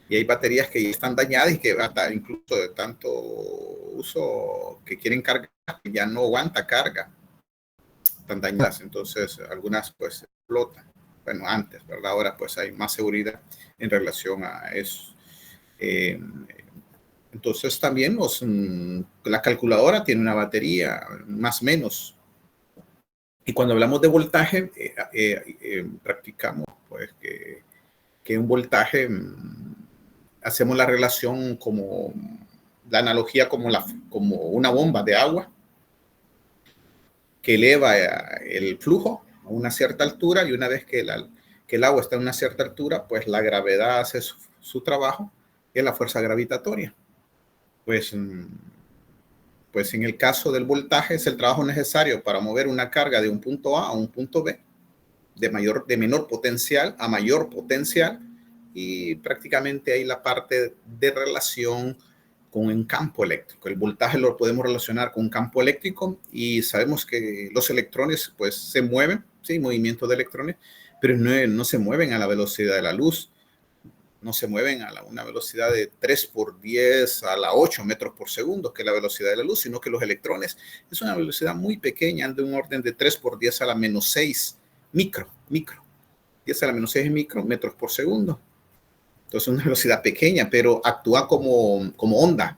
Y hay baterías que ya están dañadas y que hasta incluso de tanto uso que quieren cargar, ya no aguanta carga, están dañadas. Entonces, algunas pues explotan. Bueno, antes, ¿verdad? Ahora pues hay más seguridad en relación a eso. Entonces también la calculadora tiene una batería más o menos. Y cuando hablamos de voltaje, practicamos pues que un voltaje, hacemos la relación como la analogía como una bomba de agua que eleva el flujo a una cierta altura, y una vez que el agua está a una cierta altura, pues la gravedad hace su trabajo, que es la fuerza gravitatoria. Pues en el caso del voltaje es el trabajo necesario para mover una carga de un punto A a un punto B, de menor potencial a mayor potencial, y prácticamente hay la parte de relación con un campo eléctrico. El voltaje lo podemos relacionar con un campo eléctrico, y sabemos que los electrones pues se mueven, sí, movimiento de electrones, pero no se mueven a la velocidad de la luz, no se mueven a una velocidad de 3 por 10 a la 8 metros por segundo, que es la velocidad de la luz, sino que los electrones es una velocidad muy pequeña, de un orden de 3 por 10 a la menos 6 micro, 10 a la menos 6 metros por segundo. Entonces, una velocidad pequeña, pero actúa como onda,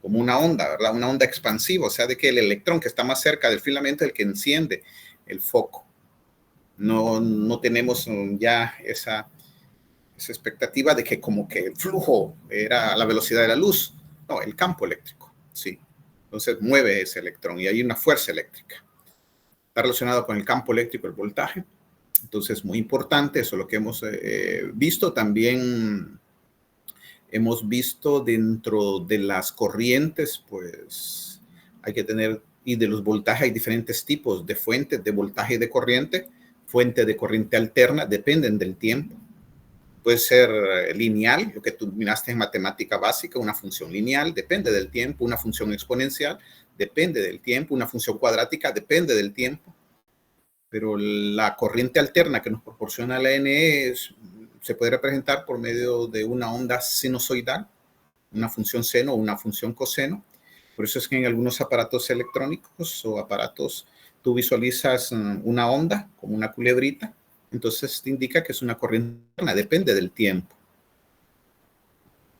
como una onda, ¿verdad? Una onda expansiva, o sea, de que el electrón que está más cerca del filamento es el que enciende el foco. No tenemos ya esa expectativa de que como que el flujo era la velocidad de la luz. No, el campo eléctrico, sí. Entonces mueve ese electrón y hay una fuerza eléctrica. Está relacionado con el campo eléctrico, el voltaje. Entonces, muy importante, eso es lo que hemos visto. También hemos visto dentro de las corrientes, pues hay que tener, y de los voltajes hay diferentes tipos de fuentes de voltaje y de corriente. Fuente de corriente alterna, dependen del tiempo. Puede ser lineal, lo que tú miraste en matemática básica, una función lineal, depende del tiempo. Una función exponencial, depende del tiempo. Una función cuadrática, depende del tiempo. Pero la corriente alterna que nos proporciona la NE se puede representar por medio de una onda sinusoidal, una función seno o una función coseno. Por eso es que en algunos aparatos electrónicos o aparatos tú visualizas una onda como una culebrita. Entonces te indica que es una corriente alterna, depende del tiempo.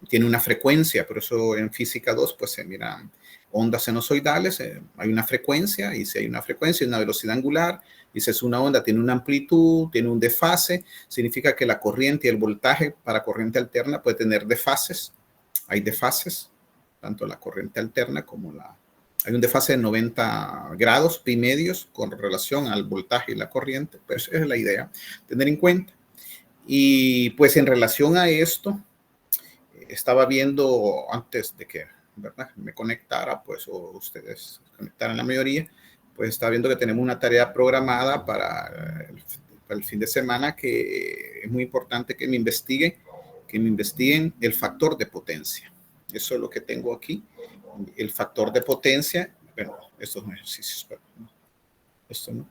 Tiene una frecuencia, por eso en física 2 pues se miran ondas sinusoidales, hay una frecuencia, y si hay una frecuencia y una velocidad angular, y si es una onda, tiene una amplitud, tiene un desfase, significa que la corriente y el voltaje para corriente alterna puede tener desfases. Hay desfases, tanto la corriente alterna como hay un desfase de 90 grados pi medios con relación al voltaje y la corriente. Pues esa es la idea, tener en cuenta. Y pues en relación a esto, estaba viendo antes de que, ¿verdad?, me conectara, pues, o ustedes conectaran la mayoría, pues estaba viendo que tenemos una tarea programada para el fin de semana, que es muy importante que me investiguen el factor de potencia. Eso es lo que tengo aquí, el factor de potencia. Bueno, estos son ejercicios, pero no, esto no.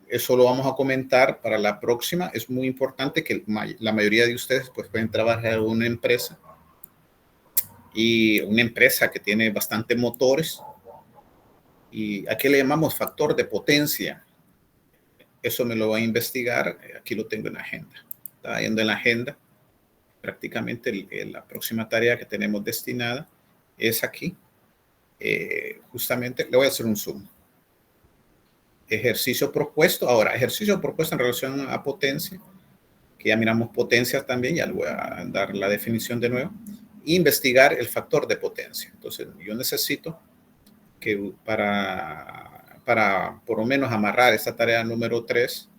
Eso lo vamos a comentar para la próxima. Es muy importante que la mayoría de ustedes pues pueden trabajar en una empresa, y una empresa que tiene bastante motores, y aquí le llamamos factor de potencia. Eso me lo va a investigar. Aquí lo tengo en la agenda. Está yendo en la agenda. Prácticamente la próxima tarea que tenemos destinada es aquí. Justamente le voy a hacer un zoom. Ejercicio propuesto. Ahora, ejercicio propuesto en relación a potencia, que ya miramos potencias también, ya le voy a dar la definición de nuevo. Investigar el factor de potencia. Entonces, yo necesito que para por lo menos amarrar esta tarea número 3,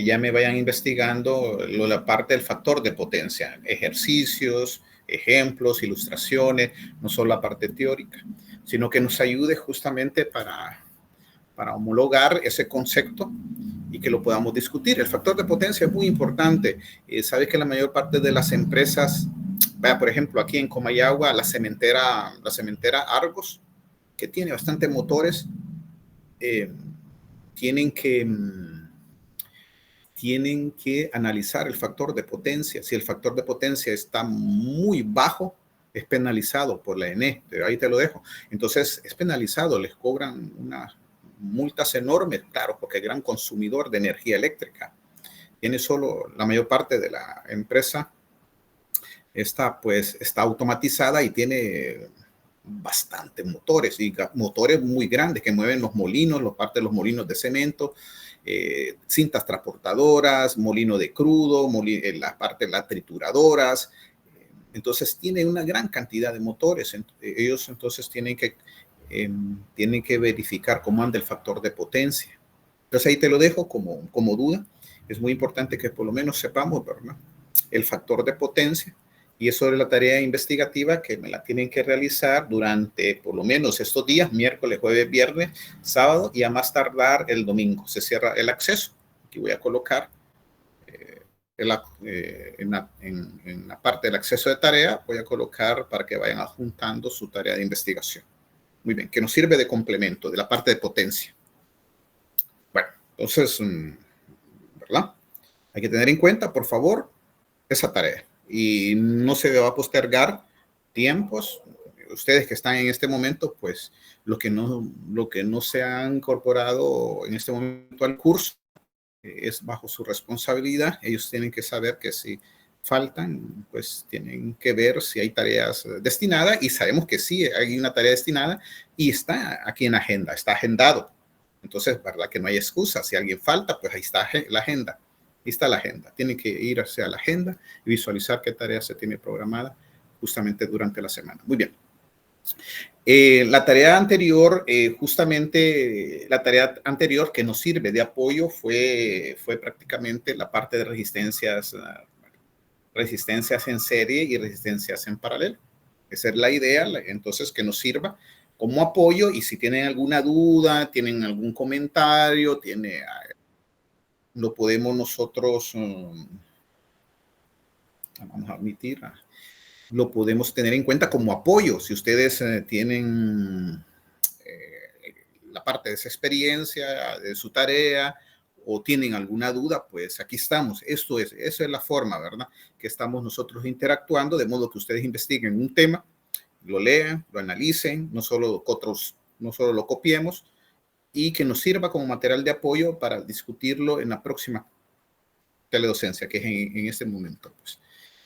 ya me vayan investigando la parte del factor de potencia, ejercicios, ejemplos, ilustraciones, no solo la parte teórica, sino que nos ayude justamente para homologar ese concepto y que lo podamos discutir. El factor de potencia es muy importante. Sabes que la mayor parte de las empresas, por ejemplo, aquí en Comayagua, la cementera Argos, que tiene bastante motores, tienen que, tienen que analizar el factor de potencia. Si el factor de potencia está muy bajo, es penalizado por la ENE. Ahí te lo dejo. Entonces, es penalizado, les cobran unas multas enormes, claro, porque es gran consumidor de energía eléctrica. Tiene solo la mayor parte de la empresa está automatizada y tiene bastantes motores y motores muy grandes que mueven los molinos, parte de los molinos de cemento, cintas transportadoras, molino de crudo, la parte de las trituradoras. Entonces tiene una gran cantidad de motores. Ellos entonces tienen que verificar cómo anda el factor de potencia. Entonces ahí te lo dejo como duda. Es muy importante que por lo menos sepamos, ¿verdad?, el factor de potencia. Y eso es la tarea investigativa que me la tienen que realizar durante por lo menos estos días, miércoles, jueves, viernes, sábado y a más tardar el domingo. Se cierra el acceso. Aquí voy a colocar en la parte del acceso de tarea, voy a colocar para que vayan adjuntando su tarea de investigación. Muy bien, que nos sirve de complemento de la parte de potencia. Bueno, entonces, ¿verdad? Hay que tener en cuenta, por favor, esa tarea. Y no se va a postergar tiempos. Ustedes que están en este momento, pues lo que no se han incorporado en este momento al curso es bajo su responsabilidad. Ellos tienen que saber que si faltan, pues tienen que ver si hay tareas destinadas, y sabemos que sí hay una tarea destinada y está aquí en la agenda, está agendado. Entonces, verdad que no hay excusa. Si alguien falta, pues ahí está la agenda. Ahí está la agenda. Tienen que ir hacia la agenda y visualizar qué tarea se tiene programada justamente durante la semana. Muy bien. La tarea anterior, justamente la tarea anterior que nos sirve de apoyo fue prácticamente la parte de resistencias en serie y resistencias en paralelo. Esa es la idea, entonces, que nos sirva como apoyo. Y si tienen alguna duda, tienen algún comentario, lo podemos nosotros, vamos a admitir, lo podemos tener en cuenta como apoyo. Si ustedes tienen la parte de esa experiencia, de su tarea, o tienen alguna duda, pues aquí estamos. Esa es la forma, ¿verdad?, que estamos nosotros interactuando, de modo que ustedes investiguen un tema, lo lean, lo analicen, no solo lo copiemos, y que nos sirva como material de apoyo para discutirlo en la próxima teledocencia, que es en este momento. Pues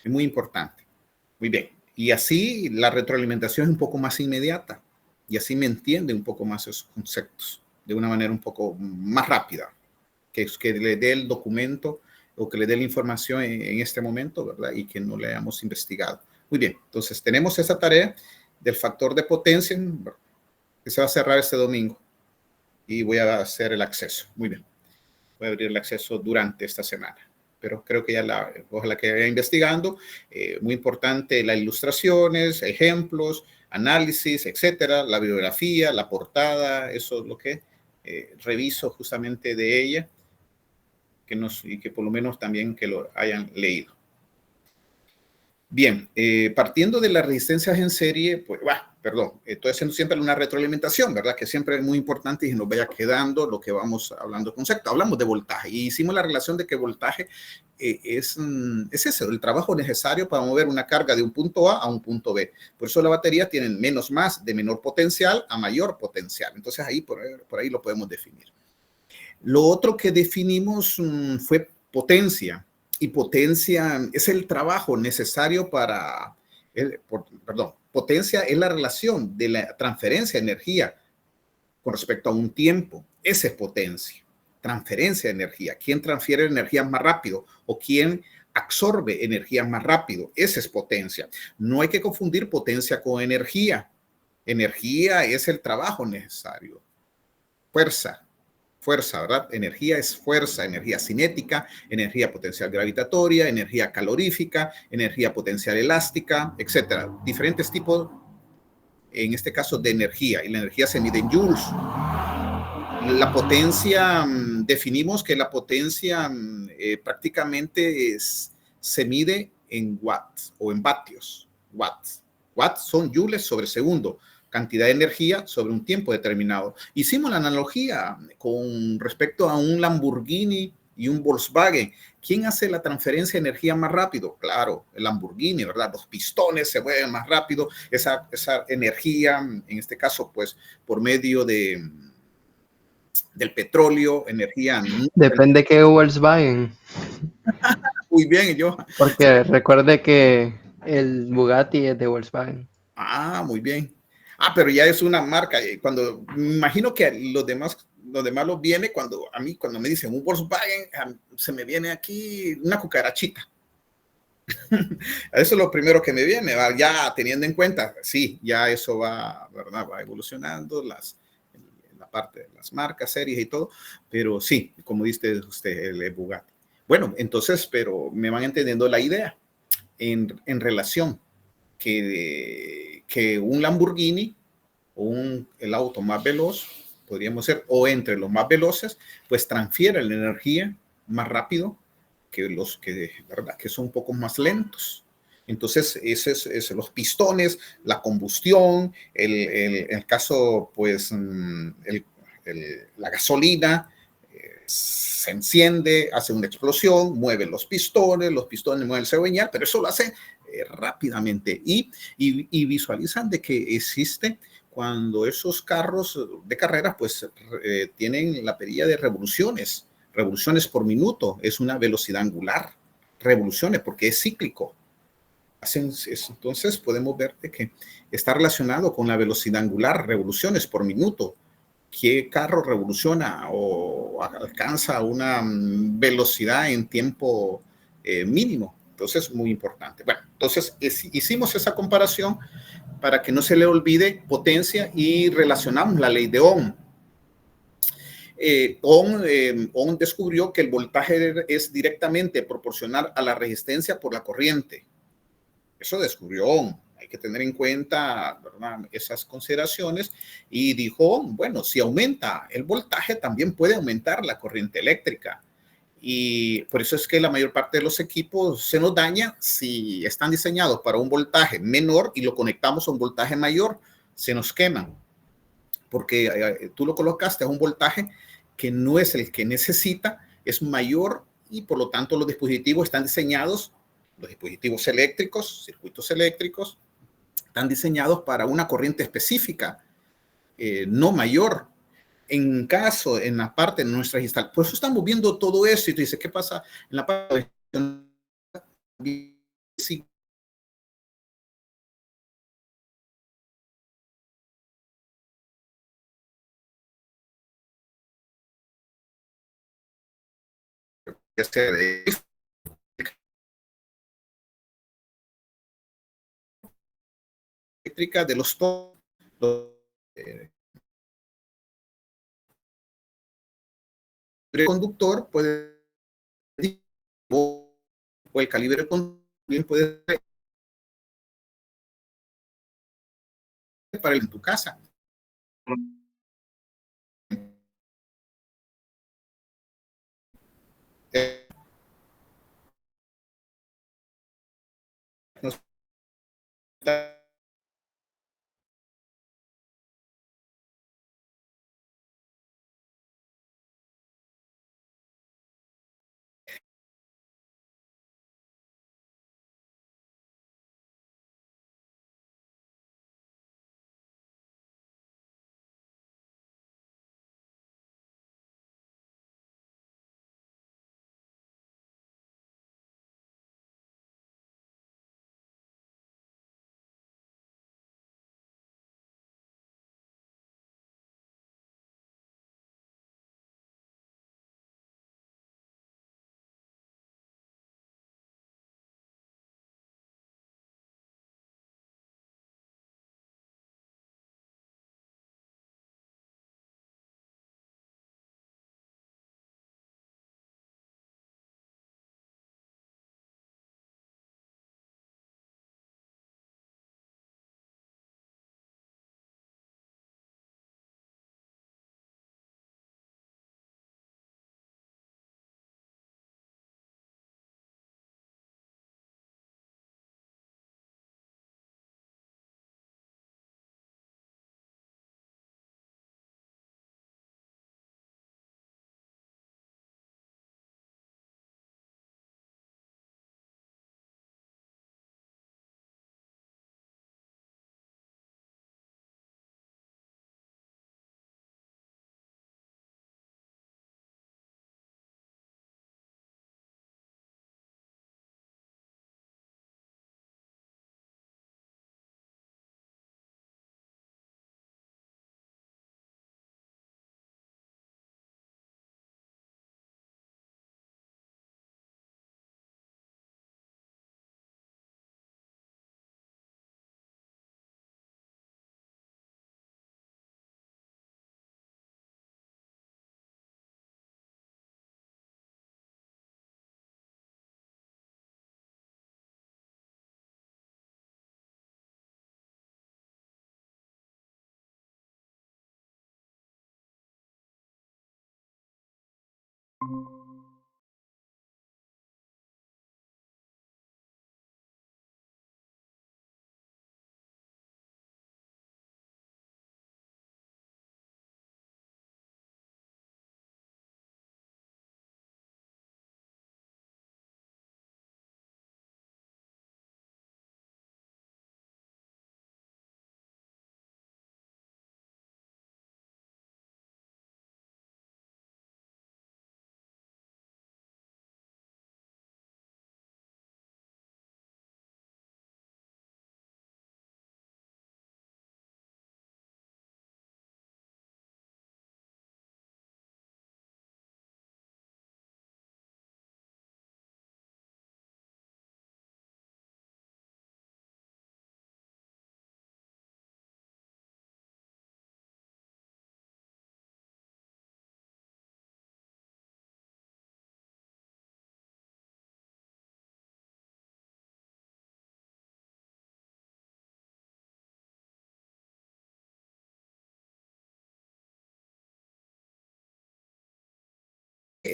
es muy importante. Muy bien. Y así la retroalimentación es un poco más inmediata, y así me entiende un poco más esos conceptos de una manera un poco más rápida, que le dé el documento o que le dé la información en este momento, ¿verdad?, y que no le hayamos investigado. Muy bien. Entonces tenemos esa tarea del factor de potencia que se va a cerrar este domingo, y voy a hacer el acceso. Muy bien. Voy a abrir el acceso durante esta semana, pero creo que ojalá que vaya investigando. Muy importante las ilustraciones, ejemplos, análisis, etcétera, la bibliografía, la portada, eso es lo que reviso justamente de ella, y que por lo menos también que lo hayan leído. Bien, partiendo de las resistencias en serie, pues, estoy haciendo siempre una retroalimentación, ¿verdad?, que siempre es muy importante y nos vaya quedando lo que vamos hablando de concepto. Hablamos de voltaje y hicimos la relación de que voltaje es eso, el trabajo necesario para mover una carga de un punto A un punto B. Por eso la batería tiene más de menor potencial a mayor potencial. Entonces ahí por ahí lo podemos definir. Lo otro que definimos fue potencia. Y potencia es el trabajo necesario potencia es la relación de la transferencia de energía con respecto a un tiempo. Esa es potencia. Transferencia de energía. ¿Quién transfiere energía más rápido o quién absorbe energía más rápido? Esa es potencia. No hay que confundir potencia con energía. Energía es el trabajo necesario. Fuerza, ¿verdad? Energía es fuerza, energía cinética, energía potencial gravitatoria, energía calorífica, energía potencial elástica, etcétera. Diferentes tipos, en este caso, de energía, y la energía se mide en joules. La potencia, definimos que la potencia prácticamente se mide en watts o en vatios. Watts son joules sobre segundo. cantidad de energía sobre un tiempo determinado. Hicimos la analogía con respecto a un Lamborghini y un Volkswagen. ¿Quién hace la transferencia de energía más rápido? Claro, el Lamborghini, ¿verdad? Los pistones se mueven más rápido. Esa energía, en este caso, pues, por medio del petróleo, energía. Depende qué Volkswagen. Muy bien, yo. Porque recuerde que el Bugatti es de Volkswagen. Muy bien. Pero ya es una marca. Cuando me imagino que los demás los viene cuando a mí, cuando me dicen un Volkswagen, se me viene aquí una cucarachita. Eso es lo primero que me viene, ya teniendo en cuenta, sí, ya eso va, ¿verdad? Va evolucionando la parte de las marcas, series y todo, pero sí, como dice usted, el Bugatti. Bueno, entonces, pero me van entendiendo la idea en relación que un Lamborghini o el auto más veloz, podríamos ser, o entre los más veloces, pues transfiere la energía más rápido que los que, ¿verdad? Que son un poco más lentos. Entonces, ese es los pistones, la combustión, el caso, pues, la gasolina se enciende, hace una explosión, mueve los pistones mueven el cigüeñal, pero eso lo hace rápidamente y visualizan de que existe cuando esos carros de carrera pues tienen la perilla de revoluciones por minuto, es una velocidad angular, revoluciones, porque es cíclico. Entonces podemos ver de que está relacionado con la velocidad angular, revoluciones por minuto. ¿Qué carro revoluciona o alcanza una velocidad en tiempo mínimo? Entonces, muy importante. Bueno, entonces hicimos esa comparación para que no se le olvide potencia y relacionamos la ley de Ohm. Ohm descubrió que el voltaje es directamente proporcional a la resistencia por la corriente. Eso descubrió Ohm. Hay que tener en cuenta, ¿verdad?, esas consideraciones y dijo, bueno, si aumenta el voltaje, también puede aumentar la corriente eléctrica. Y por eso es que la mayor parte de los equipos se nos daña si están diseñados para un voltaje menor y lo conectamos a un voltaje mayor, se nos queman porque tú lo colocaste a un voltaje que no es el que necesita, es mayor y por lo tanto los dispositivos están diseñados, los dispositivos eléctricos, circuitos eléctricos, están diseñados para una corriente específica, no mayor. En caso, en la parte de nuestras instalaciones, por eso estamos viendo todo eso y tú dices, ¿qué pasa en la parte de eléctrica de los conductor puede o el calibre también puede ser para en tu casa. Eh,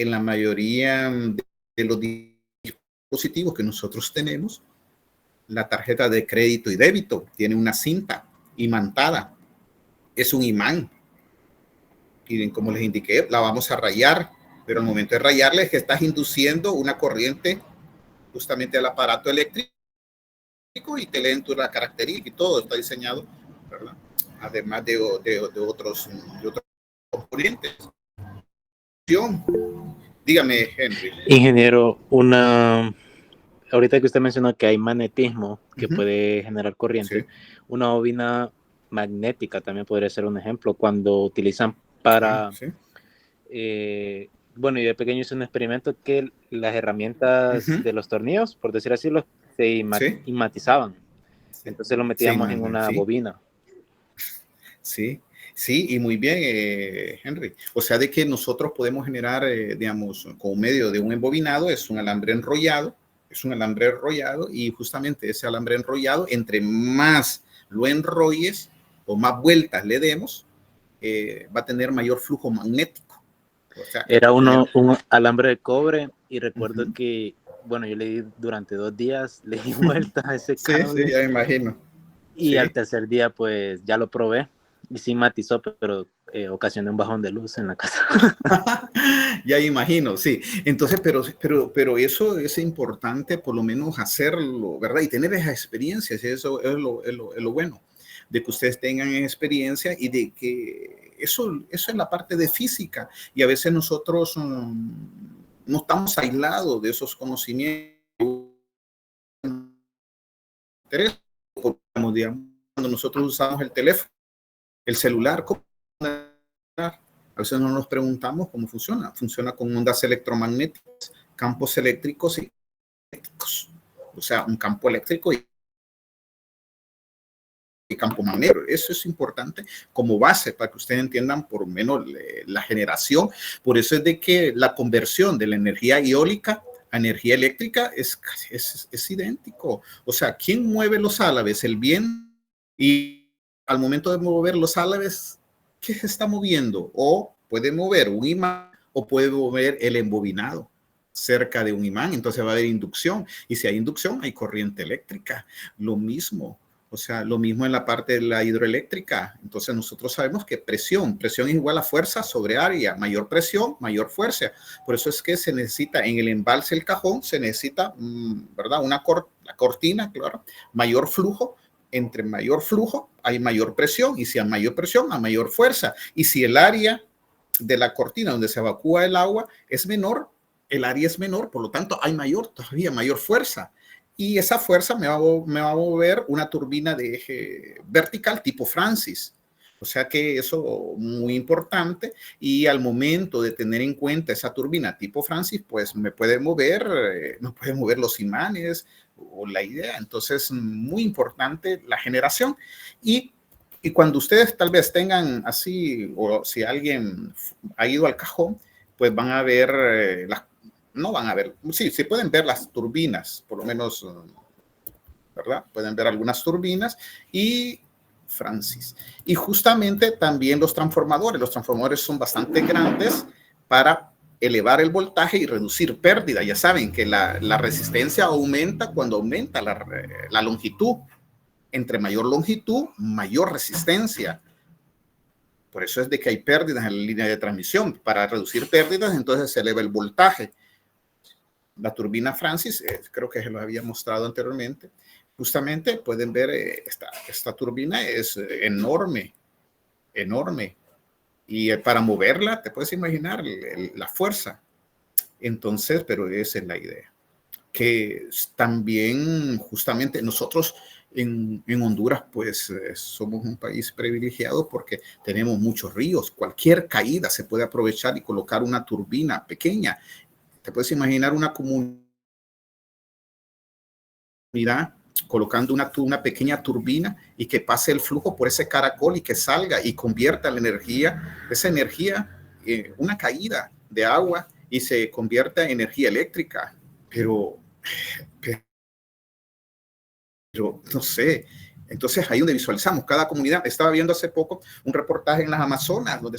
en la mayoría de los dispositivos que nosotros tenemos, la tarjeta de crédito y débito tiene una cinta imantada, es un imán. Y como les indiqué, la vamos a rayar, pero al momento de rayarle es que estás induciendo una corriente justamente al aparato eléctrico y te leen la característica y todo está diseñado, ¿verdad? Además de otros componentes. Dígame, Henry. Ingeniero, ahorita que usted mencionó que hay magnetismo que puede generar corriente, sí. Una bobina magnética también podría ser un ejemplo cuando utilizan para... Sí. Bueno, y de pequeño hice un experimento que las herramientas de los tornillos, por decir así, se imatizaban. Sí. Entonces lo metíamos en una bobina. Sí. Sí, y muy bien, Henry. O sea, de que nosotros podemos generar, digamos, con medio de un embobinado, es un alambre enrollado, y justamente ese alambre enrollado, entre más lo enrolles o más vueltas le demos, va a tener mayor flujo magnético. O sea, era un alambre de cobre y recuerdo que, bueno, yo le di durante 2 días, le di vueltas a ese cable. Sí, ya me imagino. Y al tercer día, pues, ya lo probé. Y sí matizó, pero ocasionó un bajón de luz en la casa. Ya imagino, sí. Entonces, pero eso es importante por lo menos hacerlo, ¿verdad? Y tener esa experiencia, eso es lo bueno, de que ustedes tengan experiencia y de que eso es la parte de física. Y a veces nosotros no estamos aislados de esos conocimientos. Digamos, cuando nosotros usamos el teléfono, el celular, a veces no nos preguntamos cómo funciona. Funciona con ondas electromagnéticas, campos eléctricos y magnéticos. O sea, un campo eléctrico y campo magnético. Eso es importante como base para que ustedes entiendan por lo menos la generación. Por eso es de que la conversión de la energía eólica a energía eléctrica es idéntico. O sea, ¿quién mueve los álabes? El viento. Y al momento de mover los álabes, ¿qué se está moviendo? O puede mover un imán o puede mover el embobinado cerca de un imán. Entonces va a haber inducción. Y si hay inducción, hay corriente eléctrica. Lo mismo. O sea, lo mismo en la parte de la hidroeléctrica. Entonces nosotros sabemos que presión es igual a fuerza sobre área. Mayor presión, mayor fuerza. Por eso es que se necesita en el embalse, el cajón, se necesita, ¿verdad? La cortina, claro, mayor flujo. Entre mayor flujo hay mayor presión, y si hay mayor presión hay mayor fuerza, y si el área de la cortina donde se evacúa el agua es menor, el área es menor, por lo tanto hay todavía mayor fuerza, y esa fuerza me va a mover una turbina de eje vertical tipo Francis. O sea que eso es muy importante, y al momento de tener en cuenta esa turbina tipo Francis, pues me puede mover los imanes o la idea. Entonces, muy importante la generación. Y cuando ustedes tal vez tengan así, o si alguien ha ido al cajón, pues van a ver sí pueden ver las turbinas, por lo menos, ¿verdad? Pueden ver algunas turbinas y Francis. Y justamente también los transformadores son bastante grandes para elevar el voltaje y reducir pérdida. Ya saben que la resistencia aumenta cuando aumenta la longitud. Entre mayor longitud, mayor resistencia. Por eso es de que hay pérdidas en la línea de transmisión. Para reducir pérdidas, entonces se eleva el voltaje. La turbina Francis, creo que se lo había mostrado anteriormente. Justamente pueden ver, esta turbina es enorme. Y para moverla, te puedes imaginar la fuerza. Entonces, pero esa es la idea. Que también, justamente, nosotros en Honduras, pues somos un país privilegiado porque tenemos muchos ríos. Cualquier caída se puede aprovechar y colocar una turbina pequeña. Te puedes imaginar una comunidad colocando una pequeña turbina y que pase el flujo por ese caracol y que salga y convierta esa energía, una caída de agua, y se convierta en energía eléctrica. Pero no sé, Entonces, ahí donde visualizamos cada comunidad. Estaba viendo hace poco un reportaje en las Amazonas, donde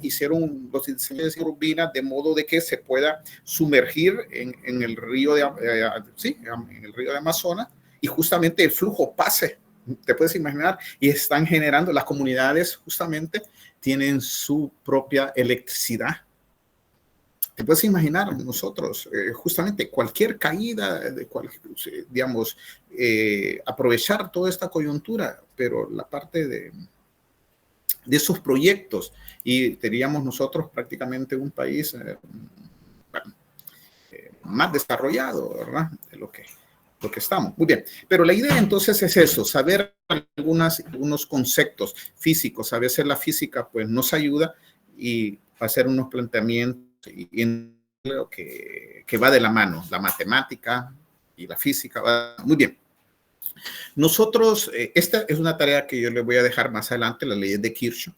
hicieron los diseños de turbinas de modo de que se pueda sumergir en el río en el río de Amazonas, y justamente el flujo pase, te puedes imaginar, y están generando, las comunidades justamente tienen su propia electricidad. Te puedes imaginar nosotros, justamente cualquier caída, digamos, aprovechar toda esta coyuntura, pero la parte de esos proyectos, y teníamos nosotros prácticamente un país más desarrollado, ¿verdad? De lo que estamos. Muy bien, pero la idea entonces es eso, saber algunos conceptos físicos. A veces la física pues nos ayuda y hacer unos planteamientos y en lo que va de la mano, la matemática y la física. Muy bien. Nosotros, esta es una tarea que yo les voy a dejar más adelante, las leyes de Kirchhoff.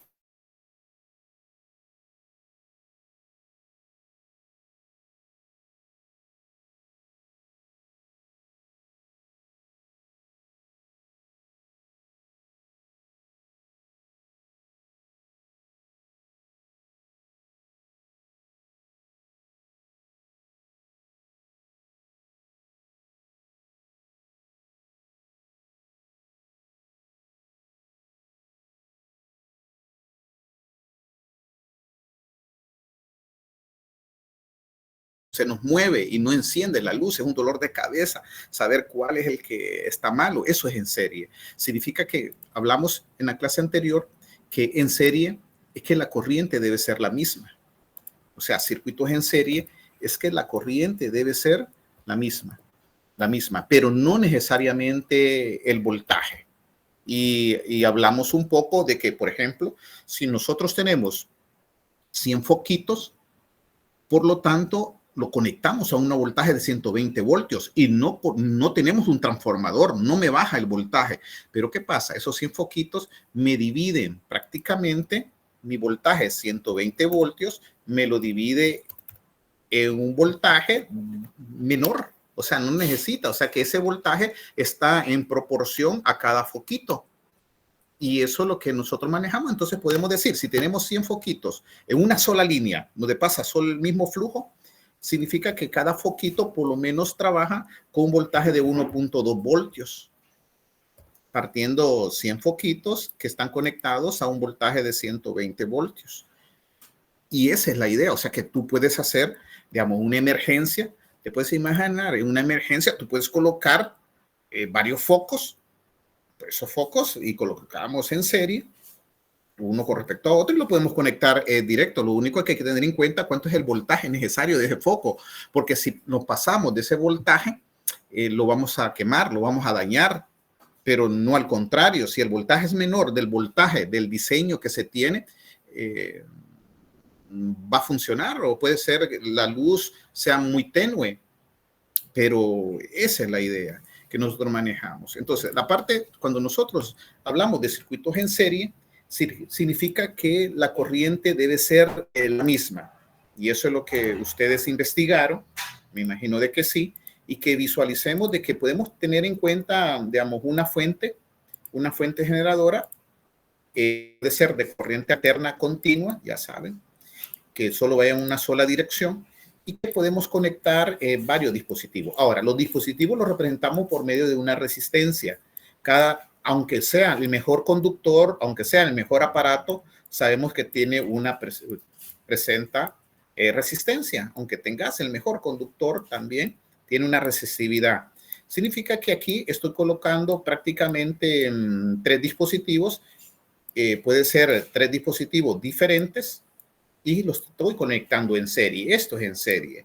Se nos mueve y no enciende la luz, es un dolor de cabeza saber cuál es el que está malo. Eso es en serie. Significa que hablamos en la clase anterior que en serie es que la corriente debe ser la misma. O sea, circuitos en serie es que la corriente debe ser la misma, pero no necesariamente el voltaje. Y hablamos un poco de que, por ejemplo, si nosotros tenemos 100 foquitos, por lo tanto, lo conectamos a un voltaje de 120 voltios y no tenemos un transformador, no me baja el voltaje. Pero ¿qué pasa? Esos 100 foquitos me dividen prácticamente mi voltaje 120 voltios, me lo divide en un voltaje menor. O sea, no necesita, o sea que ese voltaje está en proporción a cada foquito. Y eso es lo que nosotros manejamos. Entonces podemos decir, si tenemos 100 foquitos en una sola línea, donde pasa solo el mismo flujo, significa que cada foquito por lo menos trabaja con un voltaje de 1.2 voltios, partiendo 100 foquitos que están conectados a un voltaje de 120 voltios. Y esa es la idea, o sea que tú puedes hacer, digamos, una emergencia. Te puedes imaginar, en una emergencia tú puedes colocar varios focos, esos focos, y colocamos en serie, uno con respecto a otro, y lo podemos conectar directo. Lo único que hay que tener en cuenta cuánto es el voltaje necesario de ese foco, porque si nos pasamos de ese voltaje, lo vamos a quemar, lo vamos a dañar, pero no al contrario. Si el voltaje es menor del voltaje del diseño que se tiene, va a funcionar, o puede ser que la luz sea muy tenue, pero esa es la idea que nosotros manejamos. Entonces, la parte, cuando nosotros hablamos de circuitos en serie, significa que la corriente debe ser la misma. Y eso es lo que ustedes investigaron, me imagino de que sí, y que visualicemos de que podemos tener en cuenta, digamos, una fuente generadora, puede ser de corriente alterna continua, ya saben, que solo vaya en una sola dirección, y que podemos conectar varios dispositivos. Ahora, los dispositivos los representamos por medio de una resistencia. Aunque sea el mejor conductor, aunque sea el mejor aparato, sabemos que tiene presenta resistencia. Aunque tengas el mejor conductor, también tiene una resistividad. Significa que aquí estoy colocando prácticamente 3 dispositivos. Puede ser 3 dispositivos diferentes y los estoy conectando en serie. Esto es en serie.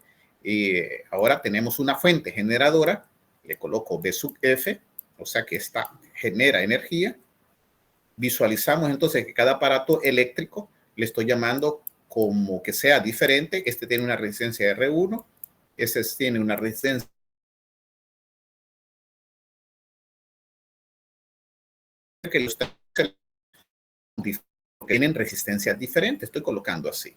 Ahora tenemos una fuente generadora. Le coloco B sub F, o sea que genera energía. Visualizamos entonces que cada aparato eléctrico le estoy llamando como que sea diferente. Este tiene una resistencia R1, este tiene una resistencia que tienen resistencias diferentes. Estoy colocando así.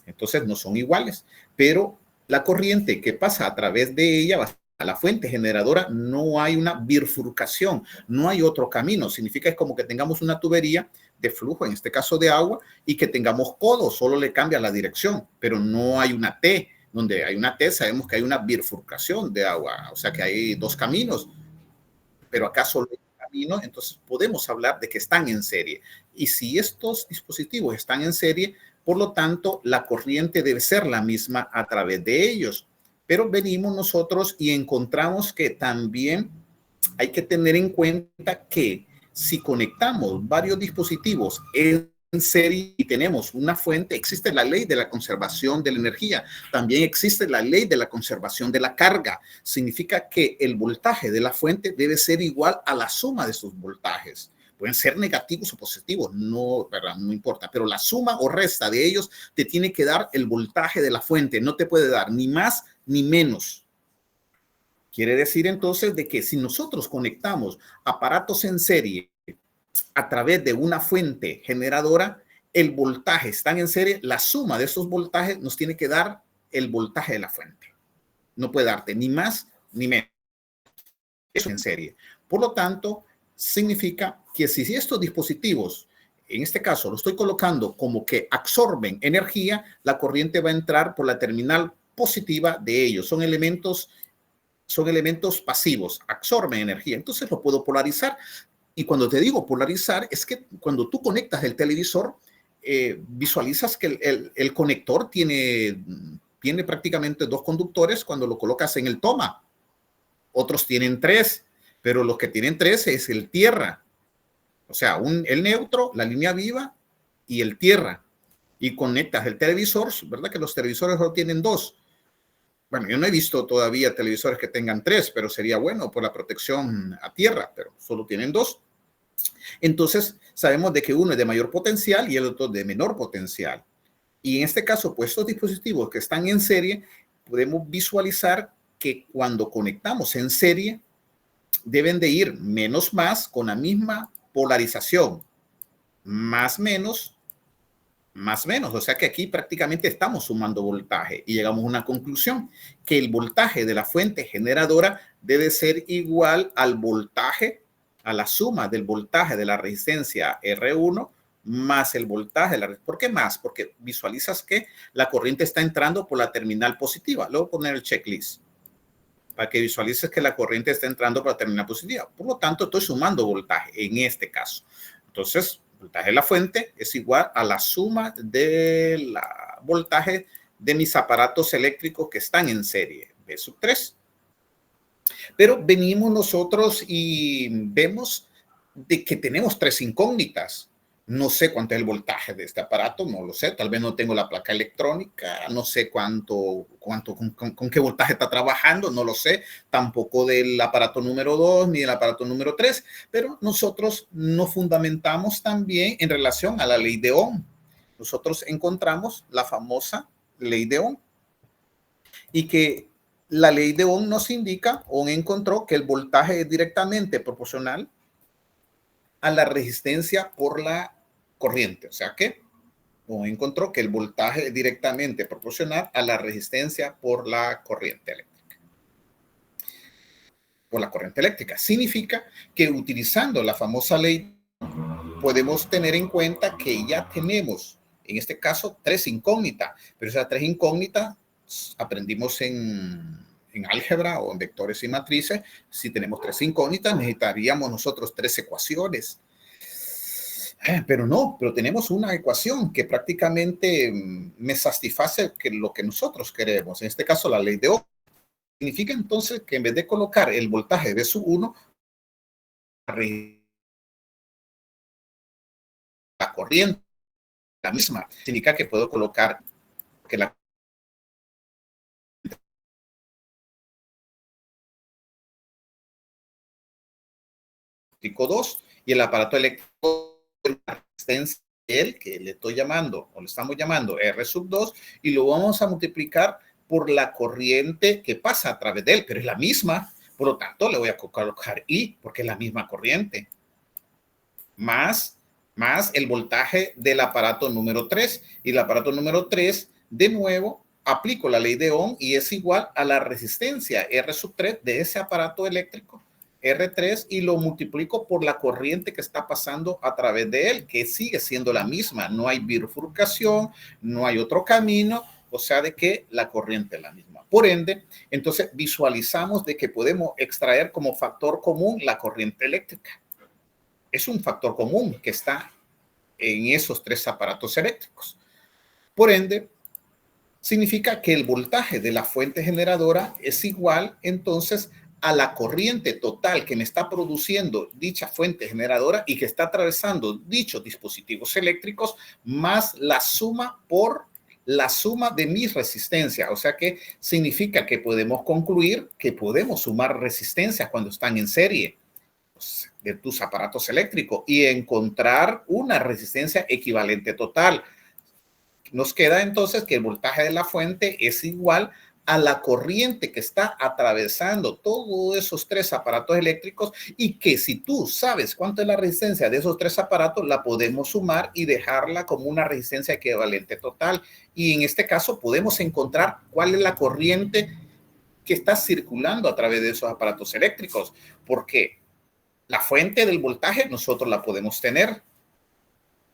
Entonces no son iguales, pero la corriente que pasa a través de ella va a la fuente generadora no hay una bifurcación, no hay otro camino. Significa que es como que tengamos una tubería de flujo, en este caso de agua, y que tengamos codos, solo le cambia la dirección, pero no hay una T. Donde hay una T sabemos que hay una bifurcación de agua, o sea que hay dos caminos, pero acá solo hay un camino, entonces podemos hablar de que están en serie. Y si estos dispositivos están en serie, por lo tanto, la corriente debe ser la misma a través de ellos. Pero venimos nosotros y encontramos que también hay que tener en cuenta que si conectamos varios dispositivos en serie y tenemos una fuente, existe la ley de la conservación de la energía. También existe la ley de la conservación de la carga. Significa que el voltaje de la fuente debe ser igual a la suma de sus voltajes. Pueden ser negativos o positivos, no, ¿verdad? No importa, pero la suma o resta de ellos te tiene que dar el voltaje de la fuente, no te puede dar ni más ni menos. Quiere decir entonces de que si nosotros conectamos aparatos en serie a través de una fuente generadora, el voltaje están en serie, la suma de esos voltajes nos tiene que dar el voltaje de la fuente. No puede darte ni más ni menos. Eso en serie. Por lo tanto, significa que si estos dispositivos, en este caso lo estoy colocando como que absorben energía, la corriente va a entrar por la terminal positiva de ellos. Son elementos pasivos, absorben energía. Entonces lo puedo polarizar. Y cuando te digo polarizar, es que cuando tú conectas el televisor, visualizas que el conector tiene prácticamente dos conductores cuando lo colocas en el toma. Otros tienen tres, pero los que tienen tres es el tierra. O sea, el neutro, la línea viva y el tierra. Y conectas el televisor, ¿verdad? Que los televisores solo tienen dos. Bueno, yo no he visto todavía televisores que tengan tres, pero sería bueno por la protección a tierra, pero solo tienen dos. Entonces, sabemos de que uno es de mayor potencial y el otro de menor potencial. Y en este caso, pues estos dispositivos que están en serie, podemos visualizar que cuando conectamos en serie, deben de ir menos más con la misma polarización, más menos, más menos. O sea que aquí prácticamente estamos sumando voltaje y llegamos a una conclusión, que el voltaje de la fuente generadora debe ser igual al voltaje, a la suma del voltaje de la resistencia R1 más el voltaje de la resistencia. ¿Por qué más? Porque visualizas que la corriente está entrando por la terminal positiva. Luego poner el checklist para que visualices que la corriente está entrando por la terminal positiva. Por lo tanto, estoy sumando voltaje en este caso. Entonces, el voltaje de la fuente es igual a la suma del voltaje de mis aparatos eléctricos que están en serie, B sub 3. Pero venimos nosotros y vemos de que tenemos tres incógnitas. No sé cuánto es el voltaje de este aparato, no lo sé. Tal vez no tengo la placa electrónica, no sé con qué voltaje está trabajando, no lo sé. Tampoco del aparato número 2 ni del aparato número 3. Pero nosotros nos fundamentamos también en relación a la ley de Ohm. Nosotros encontramos la famosa ley de Ohm y que la ley de Ohm nos indica, Ohm encontró que el voltaje es directamente proporcional a la resistencia por la corriente. O sea que Ohm encontró que el voltaje es directamente proporcional a la resistencia por la corriente eléctrica. Por la corriente eléctrica. Significa que utilizando la famosa ley podemos tener en cuenta que ya tenemos, en este caso, tres incógnitas. Pero esas tres incógnitas aprendimos en álgebra o en vectores y matrices. Si tenemos tres incógnitas, necesitaríamos nosotros tres ecuaciones. Pero tenemos una ecuación que prácticamente me satisface lo que nosotros queremos. En este caso, la ley de Ohm. Significa entonces que en vez de colocar el voltaje de sub 1, la corriente, la misma, significa que puedo colocar que la 2 y el aparato eléctrico de la resistencia que le estoy llamando o le estamos llamando R sub 2 y lo vamos a multiplicar por la corriente que pasa a través de él, pero es la misma, por lo tanto le voy a colocar I porque es la misma corriente, más el voltaje del aparato número 3 y el aparato número 3 de nuevo aplico la ley de Ohm y es igual a la resistencia R sub 3 de ese aparato eléctrico R3 y lo multiplico por la corriente que está pasando a través de él, que sigue siendo la misma. No hay bifurcación, no hay otro camino, o sea, de que la corriente es la misma. Por ende, entonces visualizamos de que podemos extraer como factor común la corriente eléctrica. Es un factor común que está en esos tres aparatos eléctricos. Por ende, significa que el voltaje de la fuente generadora es igual entonces a la corriente total que me está produciendo dicha fuente generadora y que está atravesando dichos dispositivos eléctricos más la suma por la suma de mis resistencias. O sea que significa que podemos concluir que podemos sumar resistencias cuando están en serie de tus aparatos eléctricos y encontrar una resistencia equivalente total. Nos queda entonces que el voltaje de la fuente es igual a la corriente que está atravesando todos esos tres aparatos eléctricos y que si tú sabes cuánto es la resistencia de esos tres aparatos, la podemos sumar y dejarla como una resistencia equivalente total. Y en este caso podemos encontrar cuál es la corriente que está circulando a través de esos aparatos eléctricos, porque la fuente del voltaje nosotros la podemos tener.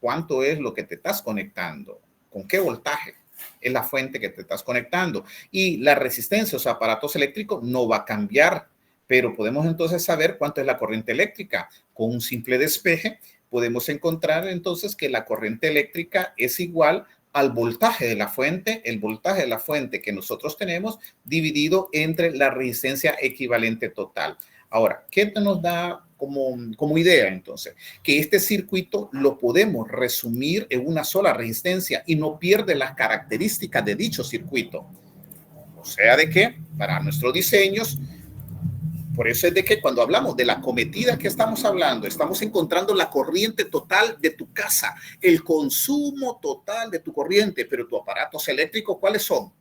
¿Cuánto es lo que te estás conectando? ¿Con qué voltaje? Es la fuente que te estás conectando. Y la resistencia de los aparatos eléctricos no va a cambiar, pero podemos entonces saber cuánto es la corriente eléctrica. Con un simple despeje podemos encontrar entonces que la corriente eléctrica es igual al voltaje de la fuente, el voltaje de la fuente que nosotros tenemos dividido entre la resistencia equivalente total. Ahora, ¿qué nos da como idea entonces? Que este circuito lo podemos resumir en una sola resistencia y no pierde las características de dicho circuito. O sea, de que para nuestros diseños, por eso es de que cuando hablamos de la cometida que estamos hablando, estamos encontrando la corriente total de tu casa, el consumo total de tu corriente, pero tus aparatos eléctricos, ¿cuáles son?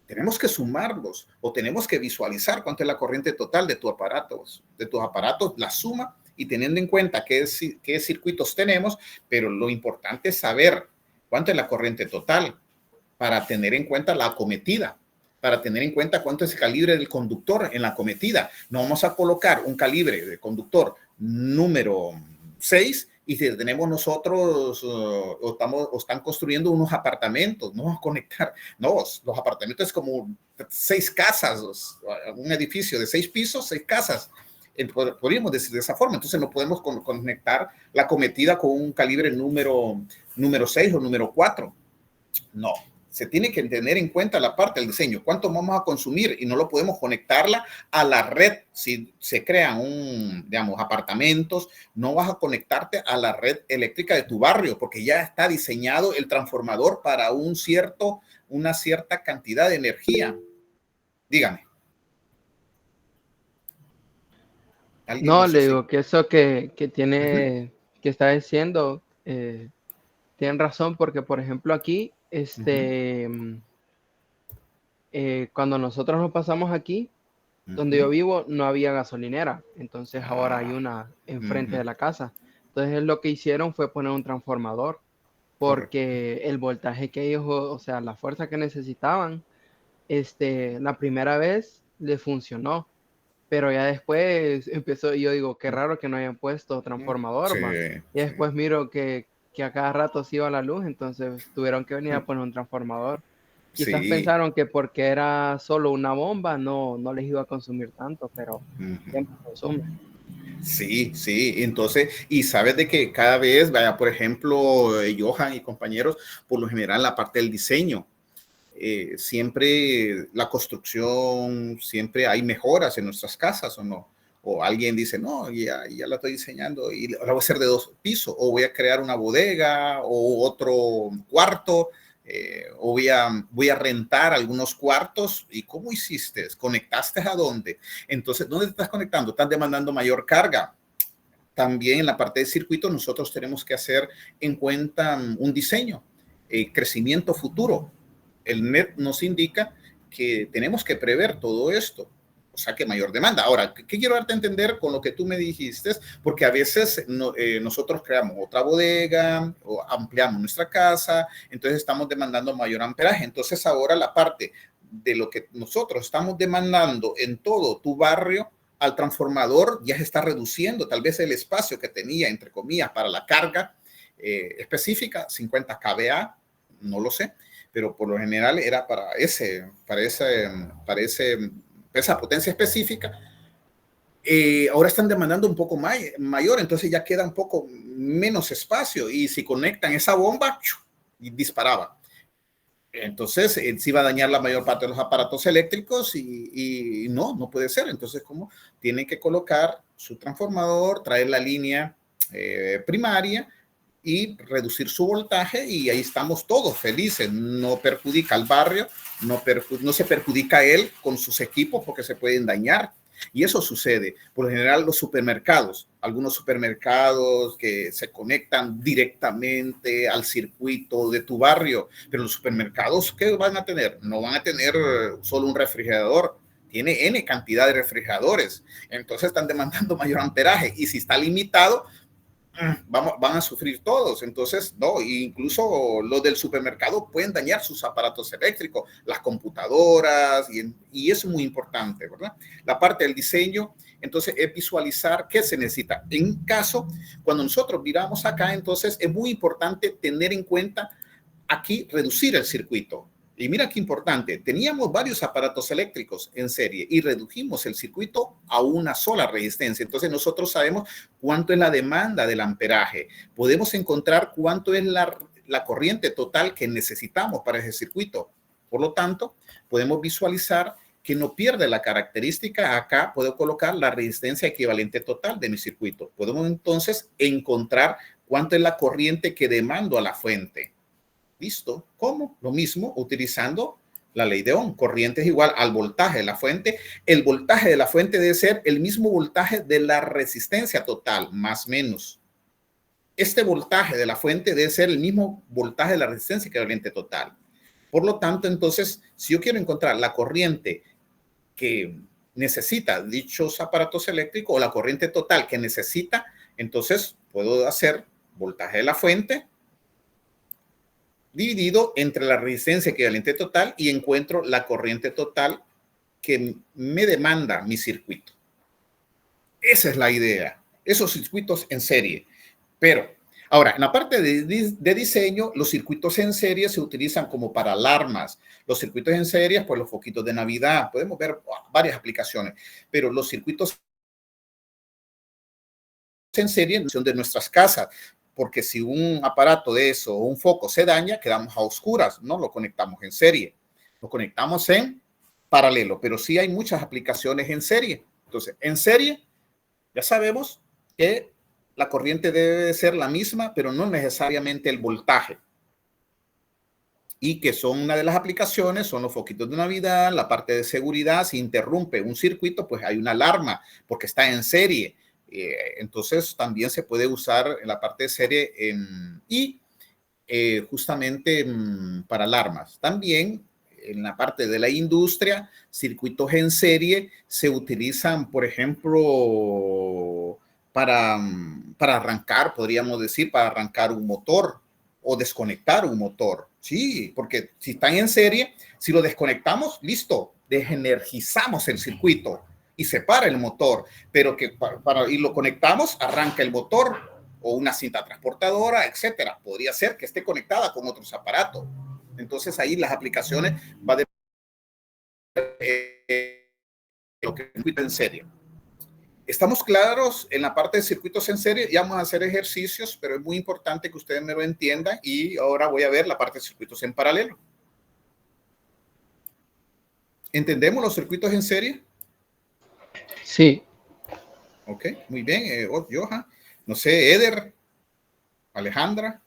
Tenemos que sumarlos o tenemos que visualizar cuánto es la corriente total de tus aparatos, la suma y teniendo en cuenta qué circuitos tenemos, pero lo importante es saber cuánto es la corriente total para tener en cuenta la acometida, para tener en cuenta cuánto es el calibre del conductor en la acometida. No vamos a colocar un calibre de conductor número 6 y si tenemos nosotros o están construyendo unos apartamentos, no vamos a conectar, no, los apartamentos es como 6 casas, un edificio de 6 pisos, 6 casas, podríamos decir de esa forma, entonces no podemos conectar la cometida con un calibre número 6 o número 4, no. Se tiene que tener en cuenta la parte del diseño, cuánto vamos a consumir y no lo podemos conectarla a la red. Si se crean digamos, apartamentos, no vas a conectarte a la red eléctrica de tu barrio porque ya está diseñado el transformador para una cierta cantidad de energía. Dígame. No, le digo que eso que tiene, que está diciendo, tienen razón porque, por ejemplo, aquí, cuando nosotros nos pasamos aquí, donde yo vivo, no había gasolinera. Entonces ahora hay una enfrente de la casa. Entonces lo que hicieron fue poner un transformador porque el voltaje que ellos, o sea, la fuerza que necesitaban, la primera vez le funcionó. Pero ya después empezó, yo digo, qué raro que no hayan puesto transformador, Sí, y después miro que a cada rato se iba la luz, entonces tuvieron que venir a poner un transformador. Quizás pensaron que porque era solo una bomba no les iba a consumir tanto, pero siempre consume. Sí, sí, entonces, y sabes de que cada vez, vaya, por ejemplo, Johan y compañeros, por lo general la parte del diseño, siempre la construcción, siempre hay mejoras en nuestras casas o no. O alguien dice, no, ya la estoy diseñando y la voy a hacer de 2 pisos, o voy a crear una bodega o otro cuarto, o voy a rentar algunos cuartos. ¿Y cómo hiciste? ¿Conectaste a dónde? Entonces, ¿dónde te estás conectando? Estás demandando mayor carga. También en la parte de circuito nosotros tenemos que hacer en cuenta un diseño, crecimiento futuro. El NET nos indica que tenemos que prever todo esto. o sea que mayor demanda. Ahora, ¿qué quiero darte a entender con lo que tú me dijiste? Porque a veces nosotros creamos otra bodega o ampliamos nuestra casa, entonces estamos demandando mayor amperaje. Entonces ahora la parte de lo que nosotros estamos demandando en todo tu barrio al transformador ya se está reduciendo. Tal vez el espacio que tenía, entre comillas, para la carga específica, 50 kVA, no lo sé, pero por lo general era para esa potencia específica. Ahora están demandando un poco mayor, entonces ya queda un poco menos espacio y si conectan esa bomba, disparaba. Entonces, sí va a dañar la mayor parte de los aparatos eléctricos y no puede ser. Entonces, ¿cómo? Tienen que colocar su transformador, traer la línea primaria y reducir su voltaje y ahí estamos todos felices. No perjudica al barrio, no se perjudica a él con sus equipos porque se pueden dañar. Y eso sucede. Por lo general, los supermercados, algunos supermercados que se conectan directamente al circuito de tu barrio, pero los supermercados, ¿qué van a tener? No van a tener solo un refrigerador, tiene N cantidad de refrigeradores. Entonces están demandando mayor amperaje y si está limitado, van a sufrir todos. Entonces, no, incluso los del supermercado pueden dañar sus aparatos eléctricos, las computadoras, y eso es muy importante, ¿verdad? La parte del diseño, entonces, es visualizar qué se necesita. En caso, cuando nosotros miramos acá, entonces, es muy importante tener en cuenta aquí reducir el circuito. Y mira qué importante, teníamos varios aparatos eléctricos en serie y redujimos el circuito a una sola resistencia. Entonces nosotros sabemos cuánto es la demanda del amperaje. Podemos encontrar cuánto es la corriente total que necesitamos para ese circuito. Por lo tanto, podemos visualizar que no pierde la característica. Acá puedo colocar la resistencia equivalente total de mi circuito. Podemos entonces encontrar cuánto es la corriente que demando a la fuente. ¿Listo? ¿Cómo? Lo mismo utilizando la ley de Ohm. Corriente es igual al voltaje de la fuente. El voltaje de la fuente debe ser el mismo voltaje de la resistencia total, más o menos. Este voltaje de la fuente debe ser el mismo voltaje de la resistencia equivalente total. Por lo tanto, entonces, si yo quiero encontrar la corriente que necesita dichos aparatos eléctricos o la corriente total que necesita, entonces puedo hacer voltaje de la fuente dividido entre la resistencia equivalente total y encuentro la corriente total que me demanda mi circuito. Esa es la idea, esos circuitos en serie. Pero ahora, en la parte de diseño, los circuitos en serie se utilizan como para alarmas. Los circuitos en serie, pues los foquitos de Navidad. Podemos ver varias aplicaciones, pero los circuitos en serie son de nuestras casas. Porque si un aparato de eso o un foco se daña, quedamos a oscuras, no lo conectamos en serie, lo conectamos en paralelo, pero sí hay muchas aplicaciones en serie. Entonces, en serie ya sabemos que la corriente debe ser la misma, pero no necesariamente el voltaje. Y que son una de las aplicaciones, son los foquitos de Navidad, la parte de seguridad. Si interrumpe un circuito, pues hay una alarma porque está en serie. Entonces también se puede usar en la parte de serie justamente para alarmas. También en la parte de la industria, circuitos en serie se utilizan, por ejemplo, para arrancar, podríamos decir, para arrancar un motor o desconectar un motor. Sí, porque si están en serie, si lo desconectamos, listo, desenergizamos el circuito y se para el motor, pero que y lo conectamos, arranca el motor o una cinta transportadora, etcétera. Podría ser que esté conectada con otros aparatos. Entonces ahí las aplicaciones va a depender lo que es en serie. Estamos claros en la parte de circuitos en serie, ya vamos a hacer ejercicios, pero es muy importante que ustedes me lo entiendan y ahora voy a ver la parte de circuitos en paralelo. ¿Entendemos los circuitos en serie? Sí. Ok, muy bien. Johan, no sé, Eder, Alejandra.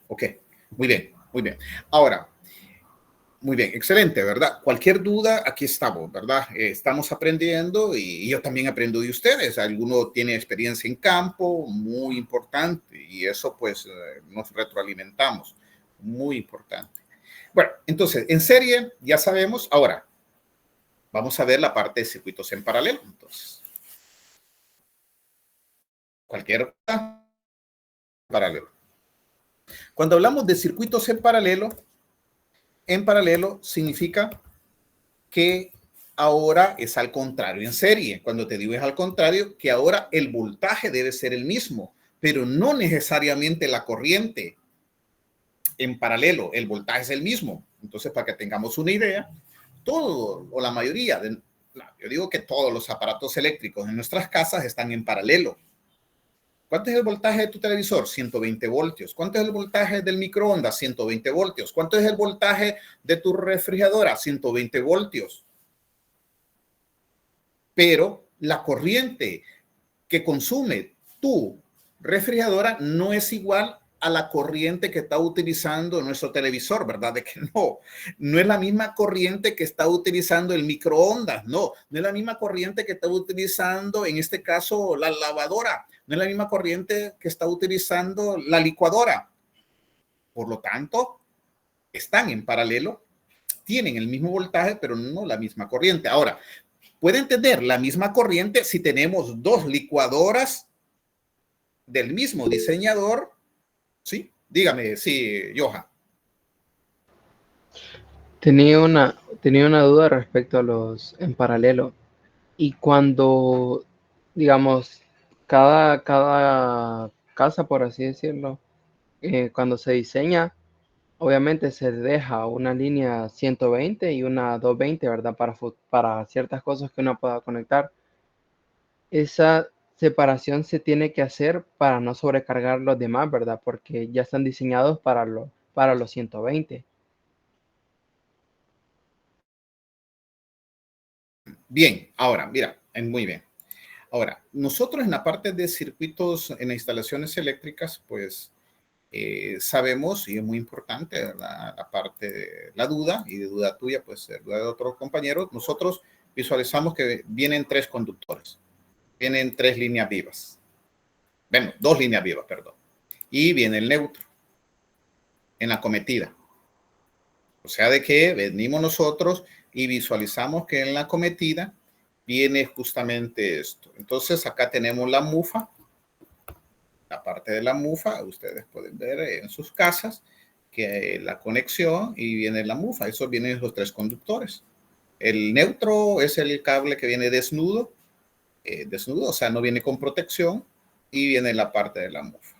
Ok, muy bien, muy bien. Ahora, muy bien, excelente, ¿verdad? Cualquier duda, aquí estamos, ¿verdad? Estamos aprendiendo y yo también aprendo de ustedes. Alguno tiene experiencia en campo, muy importante, y eso pues nos retroalimentamos, muy importante. Bueno, entonces, en serie ya sabemos. Ahora, vamos a ver la parte de circuitos en paralelo. Entonces, cualquier paralelo. Cuando hablamos de circuitos en paralelo significa que ahora es al contrario en serie. Cuando te digo es al contrario, que ahora el voltaje debe ser el mismo, pero no necesariamente la corriente. En paralelo, el voltaje es el mismo. Entonces, para que tengamos una idea, todo o la mayoría, yo digo que todos los aparatos eléctricos en nuestras casas están en paralelo. ¿Cuánto es el voltaje de tu televisor? 120 voltios. ¿Cuánto es el voltaje del microondas? 120 voltios. ¿Cuánto es el voltaje de tu refrigeradora? 120 voltios. Pero la corriente que consume tu refrigeradora no es igual a la corriente que está utilizando nuestro televisor, ¿verdad? De que no es la misma corriente que está utilizando el microondas, no es la misma corriente que está utilizando, en este caso, la lavadora, no es la misma corriente que está utilizando la licuadora. Por lo tanto, están en paralelo, tienen el mismo voltaje, pero no la misma corriente. Ahora, pueden tener la misma corriente si tenemos dos licuadoras del mismo diseñador. Sí, dígame, sí, Johan. Tenía una duda respecto a los en paralelo. Y cuando, digamos, cada casa, por así decirlo, cuando se diseña, obviamente se deja una línea 120 y una 220, ¿verdad? Para ciertas cosas que uno pueda conectar. Esa separación se tiene que hacer para no sobrecargar los demás, ¿verdad? Porque ya están diseñados para los 120. Bien, ahora, mira, muy bien. Ahora, nosotros en la parte de circuitos, en instalaciones eléctricas, pues sabemos, y es muy importante, ¿verdad? La parte de la duda, y de duda tuya, pues duda de otros compañeros, nosotros visualizamos que vienen tres conductores, vienen tres líneas vivas. Bueno, dos líneas vivas, perdón. Y viene el neutro en la cometida. O sea, de que venimos nosotros y visualizamos que en la cometida viene justamente esto. Entonces, acá tenemos la mufa. La parte de la mufa, ustedes pueden ver en sus casas que la conexión y viene la mufa. Eso vienen los tres conductores. El neutro es el cable que viene desnudo, o sea, no viene con protección, y viene la parte de la mufa.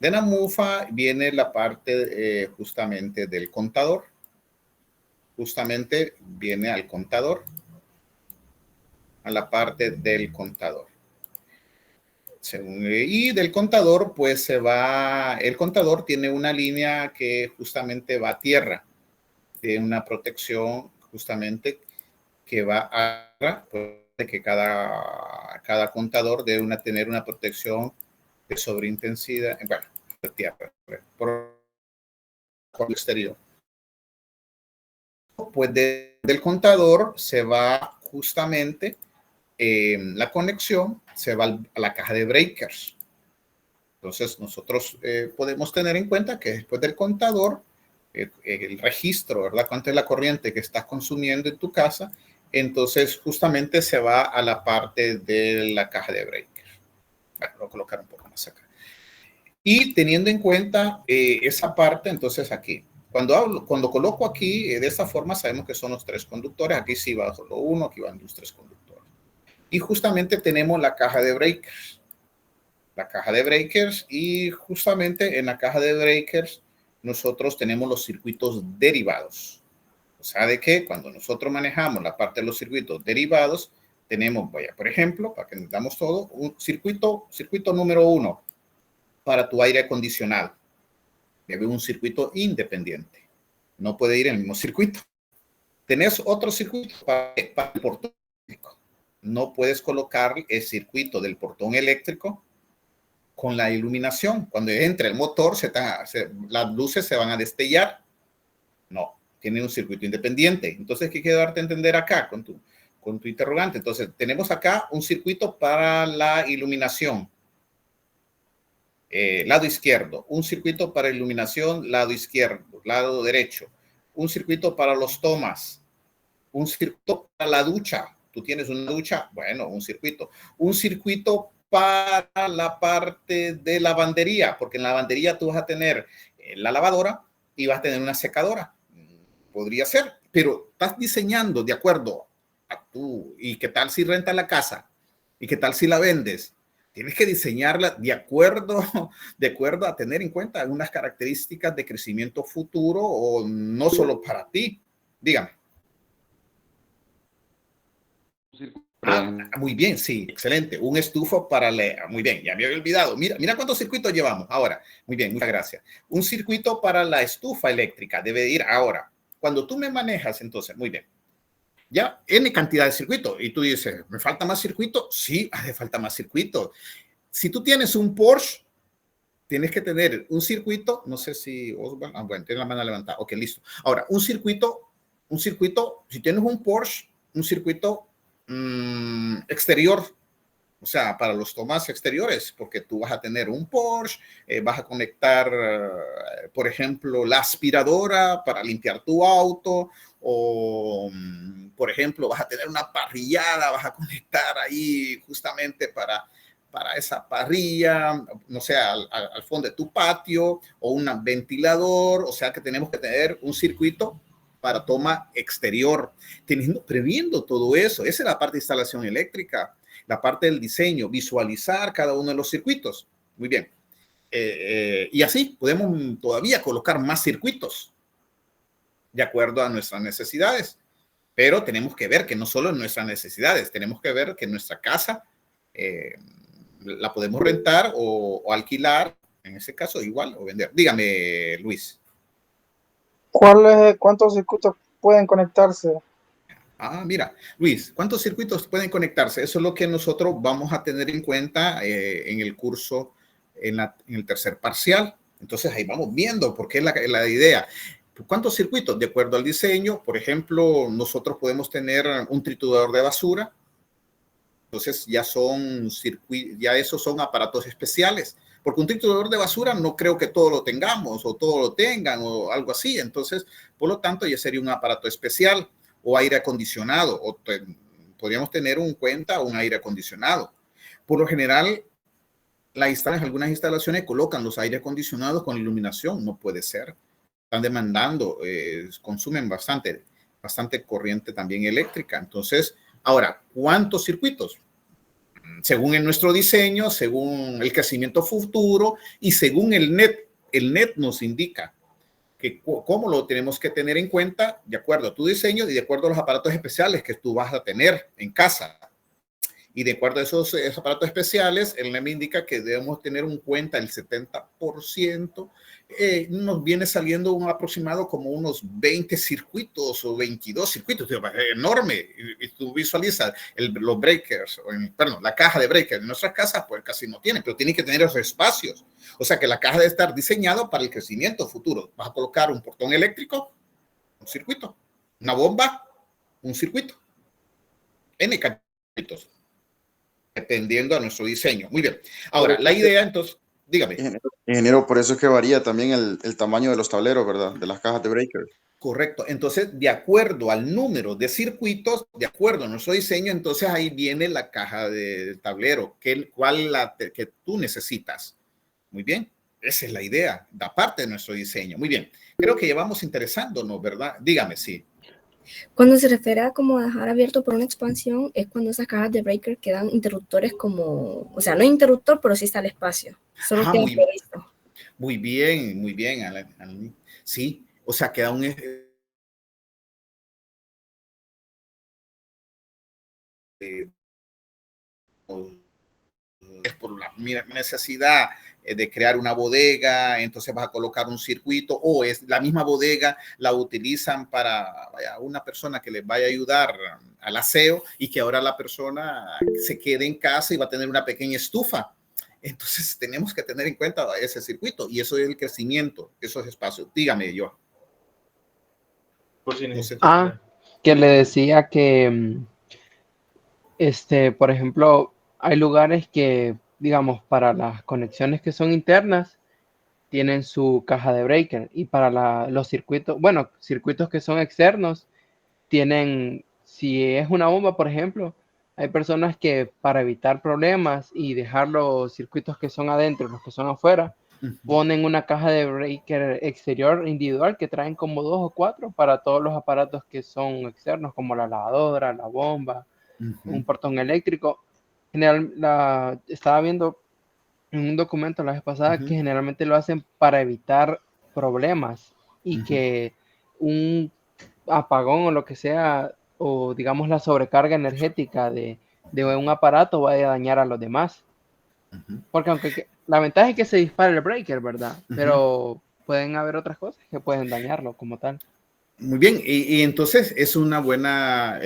De la mufa viene la parte justamente del contador. Justamente viene al contador, a la parte del contador. Y del contador, pues se va, el contador tiene una línea que justamente va a tierra, tiene una protección justamente que va a, pues, que cada contador debe tener una protección de sobreintensidad, bueno, de tierra, por el exterior. Pues del contador se va justamente la conexión, se va a la caja de breakers. Entonces nosotros podemos tener en cuenta que después del contador, el registro, ¿verdad? ¿Cuánto es la corriente que estás consumiendo en tu casa? Entonces justamente se va a la parte de la caja de breakers. Bueno, lo voy a colocar un poco más acá. Y teniendo en cuenta esa parte, entonces aquí, cuando coloco aquí de esta forma, sabemos que son los tres conductores. Aquí sí va solo uno, aquí van los tres conductores. Y justamente tenemos la caja de breakers. La caja de breakers, y justamente en la caja de breakers nosotros tenemos los circuitos derivados. O sea, de que cuando nosotros manejamos la parte de los circuitos derivados, tenemos, vaya, por ejemplo, para que entendamos todo, un circuito número 1 para tu aire acondicionado. Debe un circuito independiente. No puede ir en el mismo circuito. Tenés otro circuito para el portón eléctrico. No puedes colocar el circuito del portón eléctrico con la iluminación. Cuando entre el motor, las luces se van a destellar. No, tiene un circuito independiente. Entonces, ¿qué quiero darte a entender acá con tu interrogante? Entonces, tenemos acá un circuito para la iluminación. Lado izquierdo, un circuito para iluminación, lado izquierdo, lado derecho, un circuito para los tomas, un circuito para la ducha. Tú tienes una ducha, bueno, un circuito para la parte de lavandería, porque en la lavandería tú vas a tener la lavadora y vas a tener una secadora. Podría ser, pero estás diseñando de acuerdo a tú. ¿Y qué tal si rentas la casa? ¿Y qué tal si la vendes? Tienes que diseñarla de acuerdo a tener en cuenta algunas características de crecimiento futuro o no solo para ti. Dígame. Muy bien, sí, excelente. Un estufa para leer. Muy bien, ya me había olvidado. Mira cuántos circuitos llevamos ahora. Muy bien, muchas gracias. Un circuito para la estufa eléctrica debe ir ahora. Cuando tú me manejas, entonces, muy bien. Ya, N cantidad de circuitos. Y tú dices, ¿me falta más circuito? Sí, hace falta más circuito. Si tú tienes un Porsche, tienes que tener un circuito, no sé si Osvaldo, bueno, tiene la mano levantada. Ok, listo. Ahora, un circuito, si tienes un Porsche, un circuito exterior, o sea, para los tomas exteriores, porque tú vas a tener un Porsche, vas a conectar, por ejemplo, la aspiradora para limpiar tu auto, o, por ejemplo, vas a tener una parrillada, vas a conectar ahí justamente para esa parrilla, no sé, al fondo de tu patio, o un ventilador, o sea que tenemos que tener un circuito para toma exterior, previendo todo eso. Esa es la parte de instalación eléctrica, la parte del diseño, visualizar cada uno de los circuitos. Muy bien. Y así podemos todavía colocar más circuitos de acuerdo a nuestras necesidades. Pero tenemos que ver que no solo en nuestras necesidades, tenemos que ver que nuestra casa la podemos rentar o alquilar, en ese caso igual, o vender. Dígame, Luis. ¿Cuántos circuitos pueden conectarse? Mira, Luis, ¿cuántos circuitos pueden conectarse? Eso es lo que nosotros vamos a tener en cuenta en el curso, en el tercer parcial. Entonces ahí vamos viendo, porque es la idea. ¿Cuántos circuitos? De acuerdo al diseño, por ejemplo, nosotros podemos tener un triturador de basura. Entonces ya esos son aparatos especiales. Porque un triturador de basura no creo que todos lo tengamos o todos lo tengan o algo así. Entonces, por lo tanto, ya sería un aparato especial o aire acondicionado. Podríamos tener en cuenta un aire acondicionado. Por lo general, algunas instalaciones colocan los aire acondicionados con iluminación. No puede ser. Están demandando, consumen bastante corriente también eléctrica. Entonces, ahora, ¿cuántos circuitos? Según en nuestro diseño, según el crecimiento futuro y según el NET nos indica que cómo lo tenemos que tener en cuenta de acuerdo a tu diseño y de acuerdo a los aparatos especiales que tú vas a tener en casa. Y de acuerdo a esos aparatos especiales, el NEM indica que debemos tener en cuenta el 70%. Nos viene saliendo un aproximado como unos 20 circuitos o 22 circuitos. Enorme. Y tú visualizas los breakers, la caja de breakers. En nuestras casas pues casi no tiene, pero tiene que tener esos espacios. O sea que la caja debe estar diseñada para el crecimiento futuro. Vas a colocar un portón eléctrico, un circuito. Una bomba, un circuito. N circuitos, dependiendo de nuestro diseño. Muy bien. Ahora, la idea, entonces, dígame. Ingeniero, por eso es que varía también el tamaño de los tableros, ¿verdad? De las cajas de breakers. Correcto. Entonces, de acuerdo al número de circuitos, de acuerdo a nuestro diseño, entonces ahí viene la caja de tablero, cuál que tú necesitas. Muy bien. Esa es la idea, da parte de nuestro diseño. Muy bien. Creo que llevamos interesándonos, ¿verdad? Dígame, sí. Cuando se refiere a como dejar abierto por una expansión, es cuando esas cajas de breaker quedan interruptores como, o sea, no interruptor, pero sí está el espacio. Solo queda previsto. Muy bien, Alan. Sí, o sea, queda un... es por la necesidad de crear una bodega, entonces vas a colocar un circuito, o es la misma bodega, la utilizan para una persona que les vaya a ayudar al aseo y que ahora la persona se quede en casa y va a tener una pequeña estufa. Entonces tenemos que tener en cuenta ese circuito y eso es el crecimiento, esos espacios. Dígame, yo. Que le decía que, por ejemplo, hay lugares que, digamos, para las conexiones que son internas, tienen su caja de breaker, y para los circuitos, bueno, circuitos que son externos, tienen, si es una bomba, por ejemplo, hay personas que para evitar problemas y dejar los circuitos que son adentro, los que son afuera, ponen una caja de breaker exterior individual que traen como 2 o 4 para todos los aparatos que son externos, como la lavadora, la bomba, un portón eléctrico. Estaba viendo en un documento la vez pasada que generalmente lo hacen para evitar problemas y que un apagón o lo que sea, o digamos la sobrecarga energética de un aparato vaya a dañar a los demás. Porque aunque la ventaja es que se dispara el breaker, ¿verdad? Pero pueden haber otras cosas que pueden dañarlo como tal. Muy bien, y entonces es una buena,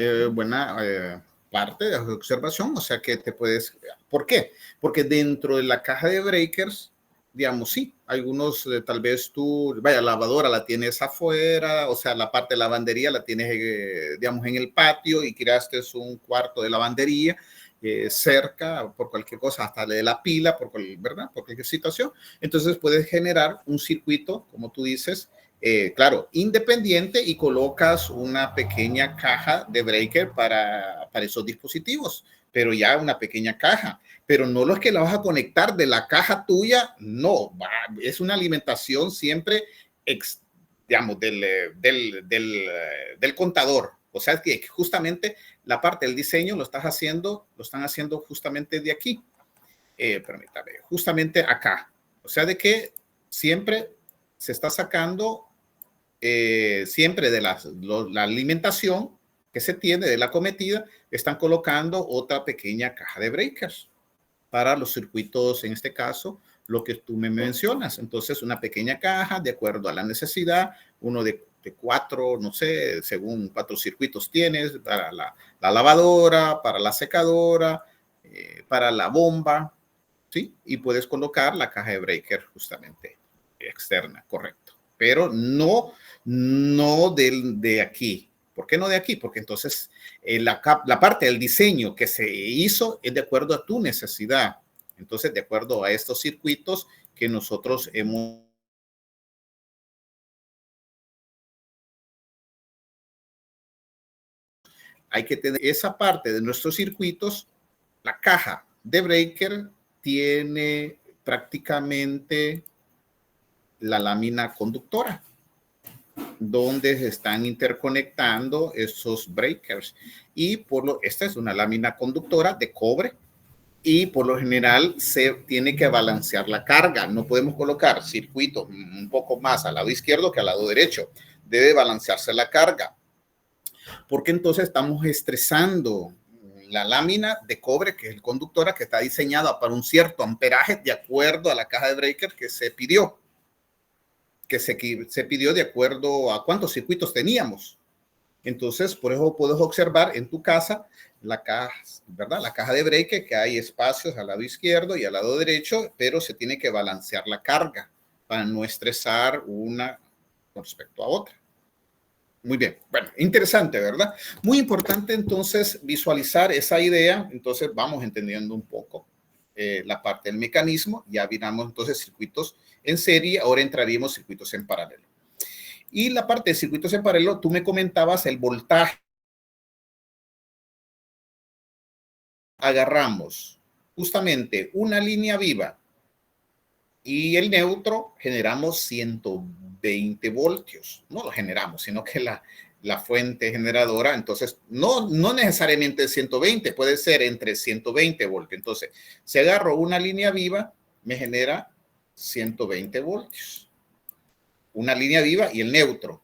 parte de observación, o sea que te puedes, ¿por qué? Porque dentro de la caja de breakers, digamos, sí, algunos tal vez tú, vaya, lavadora la tienes afuera, o sea, la parte de lavandería la tienes, digamos, en el patio y creaste un cuarto de lavandería cerca por cualquier cosa, hasta de la pila, ¿verdad? Por cualquier situación. Entonces puedes generar un circuito, como tú dices, claro, independiente, y colocas una pequeña caja de breaker para esos dispositivos, pero ya una pequeña caja, pero no lo es que la vas a conectar de la caja tuya, no, es una alimentación siempre, digamos, del contador. O sea, que justamente la parte del diseño lo están haciendo justamente de aquí. Permítame, justamente acá. O sea, de que siempre se está sacando siempre de la alimentación que se tiene de la cometida, están colocando otra pequeña caja de breakers para los circuitos, en este caso, lo que tú me mencionas. Entonces, una pequeña caja de acuerdo a la necesidad, uno de 4, no sé, según 4 circuitos tienes, para la lavadora, para la secadora, para la bomba, ¿sí? Y puedes colocar la caja de breaker justamente externa, correcto. Pero no de aquí. ¿Por qué no de aquí? Porque entonces la parte del diseño que se hizo es de acuerdo a tu necesidad. Entonces, de acuerdo a estos circuitos que nosotros hemos... Hay que tener esa parte de nuestros circuitos. La caja de breaker tiene prácticamente la lámina conductora, donde se están interconectando esos breakers. Y esta es una lámina conductora de cobre, y por lo general se tiene que balancear la carga. No podemos colocar circuitos un poco más al lado izquierdo que al lado derecho. Debe balancearse la carga, porque entonces estamos estresando la lámina de cobre, que es el conductora, que está diseñada para un cierto amperaje de acuerdo a la caja de breaker que se pidió. Se pidió de acuerdo a cuántos circuitos teníamos. Entonces, por eso puedes observar en tu casa la caja, ¿verdad? La caja de breaker, que hay espacios al lado izquierdo y al lado derecho, pero se tiene que balancear la carga para no estresar una con respecto a otra. Muy bien, bueno, interesante, ¿verdad? Muy importante entonces visualizar esa idea. Entonces vamos entendiendo un poco la parte del mecanismo. Ya miramos entonces circuitos en serie, ahora entraríamos circuitos en paralelo. Y la parte de circuitos en paralelo, tú me comentabas el voltaje. Agarramos justamente una línea viva y el neutro, generamos 120 voltios. No lo generamos, sino que la fuente generadora, entonces no necesariamente 120, puede ser entre 120 voltios. Entonces, si agarro una línea viva, me genera 120 voltios. Una línea viva y el neutro.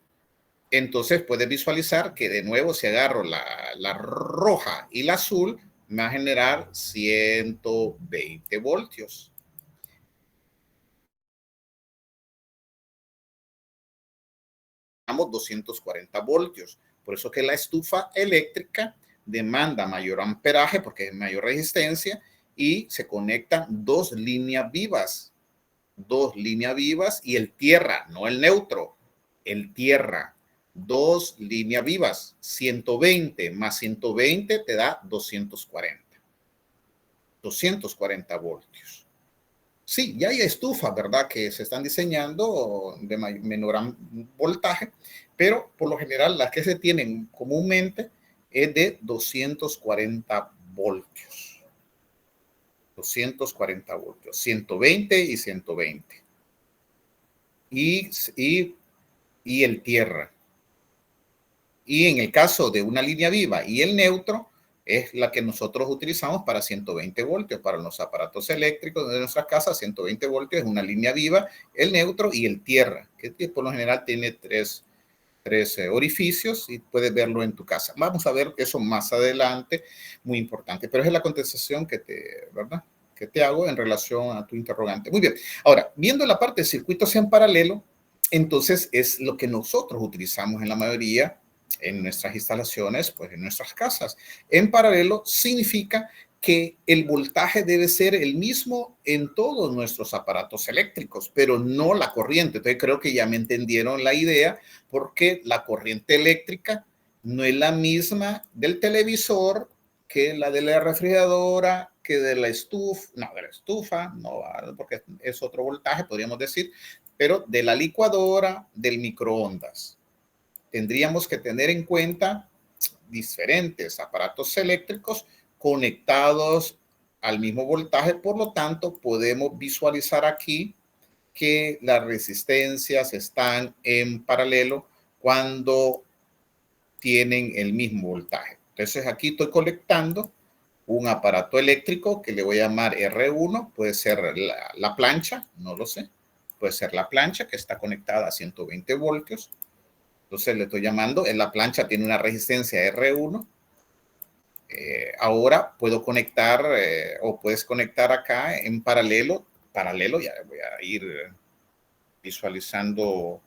Entonces puedes visualizar que de nuevo, si agarro la roja y la azul, me va a generar 120 voltios. 240 voltios. Por eso que la estufa eléctrica demanda mayor amperaje porque es mayor resistencia, y se conectan 2 líneas vivas. 2 líneas vivas y el tierra, no el neutro, el tierra. 2 líneas vivas. 120 más 120 te da 240. 240 voltios. Sí, ya hay estufas, ¿verdad? Que se están diseñando de menor voltaje, pero por lo general las que se tienen comúnmente es de 240 voltios. 240 voltios, 120 y 120. Y el tierra. Y en el caso de una línea viva y el neutro, es la que nosotros utilizamos para 120 voltios. Para los aparatos eléctricos de nuestras casas, 120 voltios es una línea viva, el neutro y el tierra, que por lo general tiene tres orificios y puedes verlo en tu casa. Vamos a ver eso más adelante, muy importante. Pero es la contestación ¿verdad? Que te hago en relación a tu interrogante. Muy bien. Ahora, viendo la parte de circuitos en paralelo, entonces es lo que nosotros utilizamos en la mayoría en nuestras instalaciones, pues en nuestras casas. En paralelo significa que el voltaje debe ser el mismo en todos nuestros aparatos eléctricos, pero no la corriente. Entonces creo que ya me entendieron la idea, porque la corriente eléctrica no es la misma del televisor que la de la refrigeradora, que de la estufa, no, porque es otro voltaje, podríamos decir, pero de la licuadora, del microondas. Tendríamos que tener en cuenta diferentes aparatos eléctricos conectados al mismo voltaje. Por lo tanto, podemos visualizar aquí que las resistencias están en paralelo cuando tienen el mismo voltaje. Entonces, aquí estoy conectando un aparato eléctrico que le voy a llamar R1. Puede ser la plancha, no lo sé. Puede ser la plancha que está conectada a 120 voltios. Entonces le estoy llamando, en la plancha tiene una resistencia R1. Ahora puedo conectar o puedes conectar acá en paralelo, ya voy a ir visualizando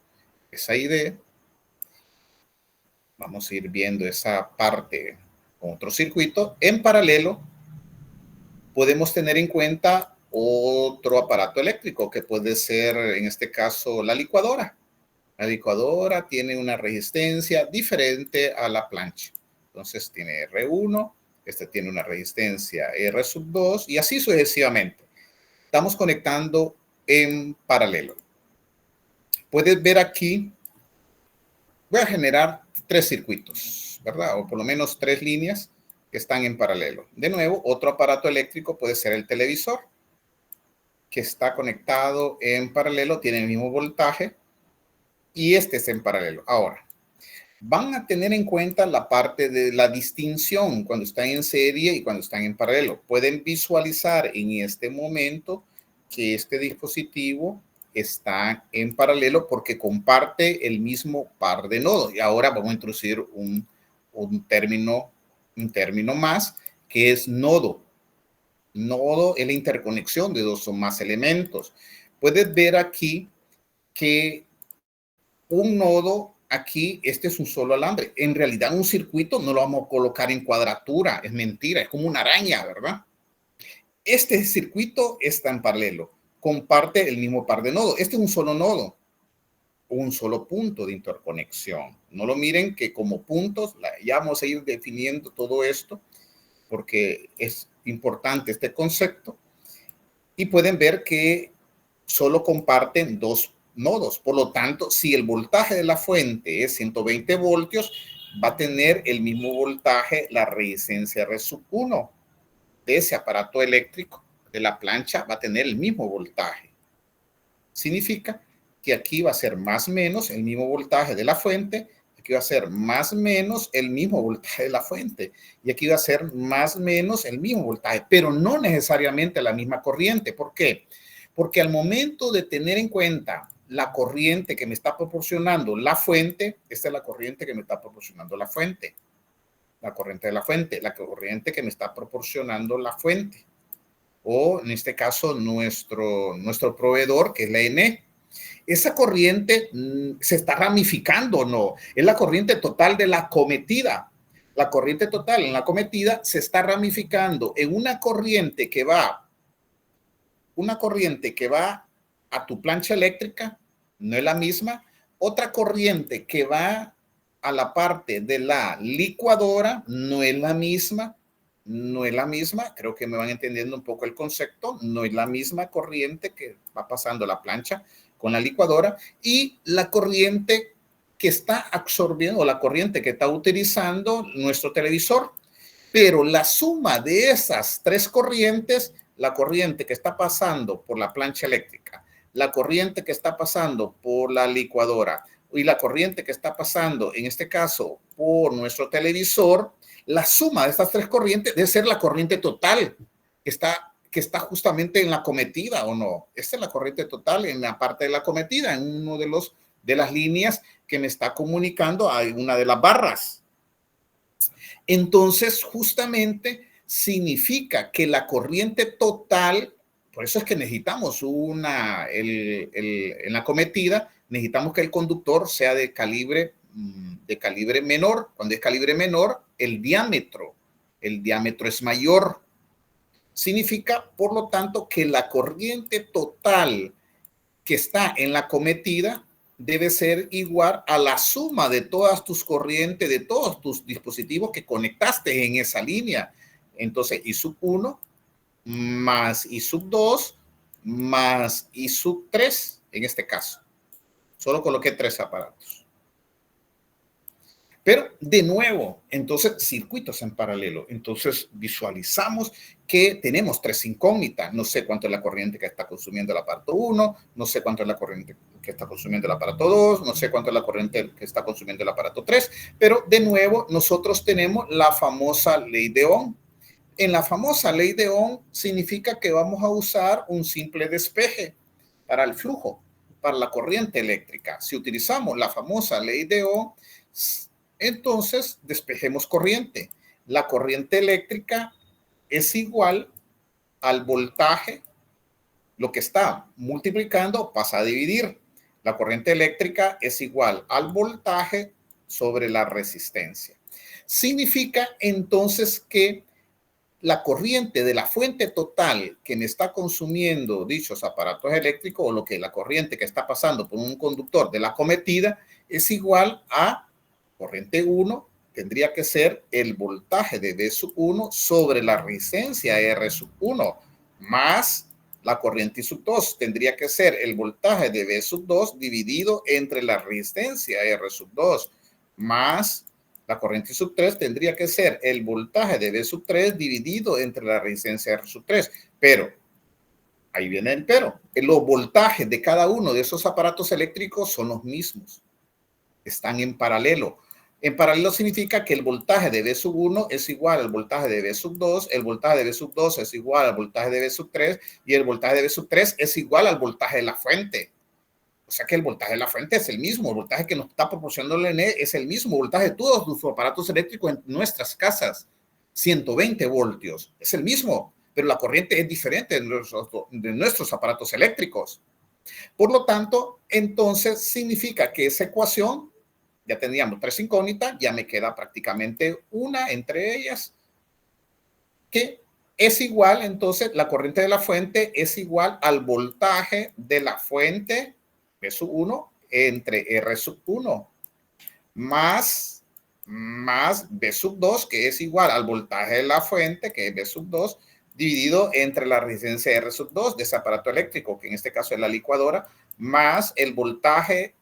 esa idea. Vamos a ir viendo esa parte con otro circuito. En paralelo podemos tener en cuenta otro aparato eléctrico que puede ser, en este caso, la licuadora. La licuadora tiene una resistencia diferente a la plancha. Entonces tiene R1, este tiene una resistencia R2 y así sucesivamente. Estamos conectando en paralelo. Puedes ver aquí, voy a generar 3 circuitos, ¿verdad? O por lo menos 3 líneas que están en paralelo. De nuevo, otro aparato eléctrico puede ser el televisor, que está conectado en paralelo, tiene el mismo voltaje. Y este es en paralelo. Ahora, van a tener en cuenta la parte de la distinción cuando están en serie y cuando están en paralelo. Pueden visualizar en este momento que este dispositivo está en paralelo porque comparte el mismo par de nodos. Y ahora vamos a introducir un término más, que es nodo. Nodo es la interconexión de dos o más elementos. Puedes ver aquí que un nodo aquí, este es un solo alambre. En realidad, un circuito no lo vamos a colocar en cuadratura. Es mentira, es como una araña, ¿verdad? Este circuito está en paralelo. Comparte el mismo par de nodos. Este es un solo nodo, un solo punto de interconexión. No lo miren que como puntos, ya vamos a ir definiendo todo esto porque es importante este concepto. Y pueden ver que solo comparten 2 nodos. Por lo tanto, si el voltaje de la fuente es 120 voltios, va a tener el mismo voltaje la resistencia R1 de ese aparato eléctrico de la plancha, va a tener el mismo voltaje. Significa que aquí va a ser más o menos el mismo voltaje de la fuente, aquí va a ser más o menos el mismo voltaje de la fuente y aquí va a ser más o menos el mismo voltaje, pero no necesariamente la misma corriente. ¿Por qué? Porque al momento de tener en cuenta la corriente que me está proporcionando la fuente, esta es la corriente que me está proporcionando la fuente, la corriente de la fuente, la corriente que me está proporcionando la fuente, o en este caso nuestro proveedor, que es la ENE. Esa corriente se está ramificando, ¿no? Es la corriente total de la acometida. La corriente total en la acometida se está ramificando en una corriente que va a tu plancha eléctrica, no es la misma. Otra corriente que va a la parte de la licuadora, no es la misma. no es la misma, creo que me van entendiendo un poco el concepto, no es la misma corriente que va pasando la plancha con la licuadora y la corriente que está absorbiendo o la corriente que está utilizando nuestro televisor. Pero la suma de esas tres corrientes, la corriente que está pasando por la plancha eléctrica, la corriente que está pasando por la licuadora y la corriente que está pasando, en este caso, por nuestro televisor, la suma de estas tres corrientes debe ser la corriente total que está justamente en la cometida, ¿o no? Esta es la corriente total en la parte de la cometida, en uno de las líneas que me está comunicando a una de las barras. Entonces, justamente significa que la corriente total, por eso es que necesitamos en la cometida, necesitamos que el conductor sea de calibre menor. Cuando es calibre menor, el diámetro es mayor. Significa, por lo tanto, que la corriente total que está en la cometida debe ser igual a la suma de todas tus corrientes, de todos tus dispositivos que conectaste en esa línea. Entonces, I sub 1 más I sub 2 más I sub 3, en este caso. Solo coloqué 3 aparatos. Pero, de nuevo, entonces, circuitos en paralelo. Entonces, visualizamos que tenemos tres incógnitas. No sé cuánto es la corriente que está consumiendo el aparato 1, no sé cuánto es la corriente que está consumiendo el aparato 2, no sé cuánto es la corriente que está consumiendo el aparato 3, pero, de nuevo, nosotros tenemos la famosa ley de Ohm. En la famosa ley de Ohm significa que vamos a usar un simple despeje para el flujo, para la corriente eléctrica. Si utilizamos la famosa ley de Ohm, entonces despejemos corriente. La corriente eléctrica es igual al voltaje. Lo que está multiplicando pasa a dividir. La corriente eléctrica es igual al voltaje sobre la resistencia. Significa entonces que la corriente de la fuente total que me está consumiendo dichos aparatos eléctricos, o la corriente que está pasando por un conductor de la cometida, es igual a corriente 1, tendría que ser el voltaje de V sub 1 sobre la resistencia R sub 1, más la corriente I sub 2, tendría que ser el voltaje de V sub 2 dividido entre la resistencia R sub 2, más la corriente I sub 3 tendría que ser el voltaje de V sub 3 dividido entre la resistencia R sub 3. Pero, ahí viene el pero, los voltajes de cada uno de esos aparatos eléctricos son los mismos. Están en paralelo. En paralelo significa que el voltaje de V sub 1 es igual al voltaje de V sub 2, el voltaje de V sub 2 es igual al voltaje de V sub 3 y el voltaje de V sub 3 es igual al voltaje de la fuente. O sea que el voltaje de la fuente es el mismo, el voltaje que nos está proporcionando el ENE es el mismo voltaje de todos los aparatos eléctricos en nuestras casas, 120 voltios, es el mismo, pero la corriente es diferente de nuestros aparatos eléctricos. Por lo tanto, entonces significa que esa ecuación, ya tendríamos tres incógnitas, ya me queda prácticamente una entre ellas, que es igual, entonces, la corriente de la fuente es igual al voltaje de la fuente V sub 1 entre R sub 1 más V sub 2, que es igual al voltaje de la fuente, que es V sub 2, dividido entre la resistencia R sub 2 de ese aparato eléctrico, que en este caso es la licuadora, más el voltaje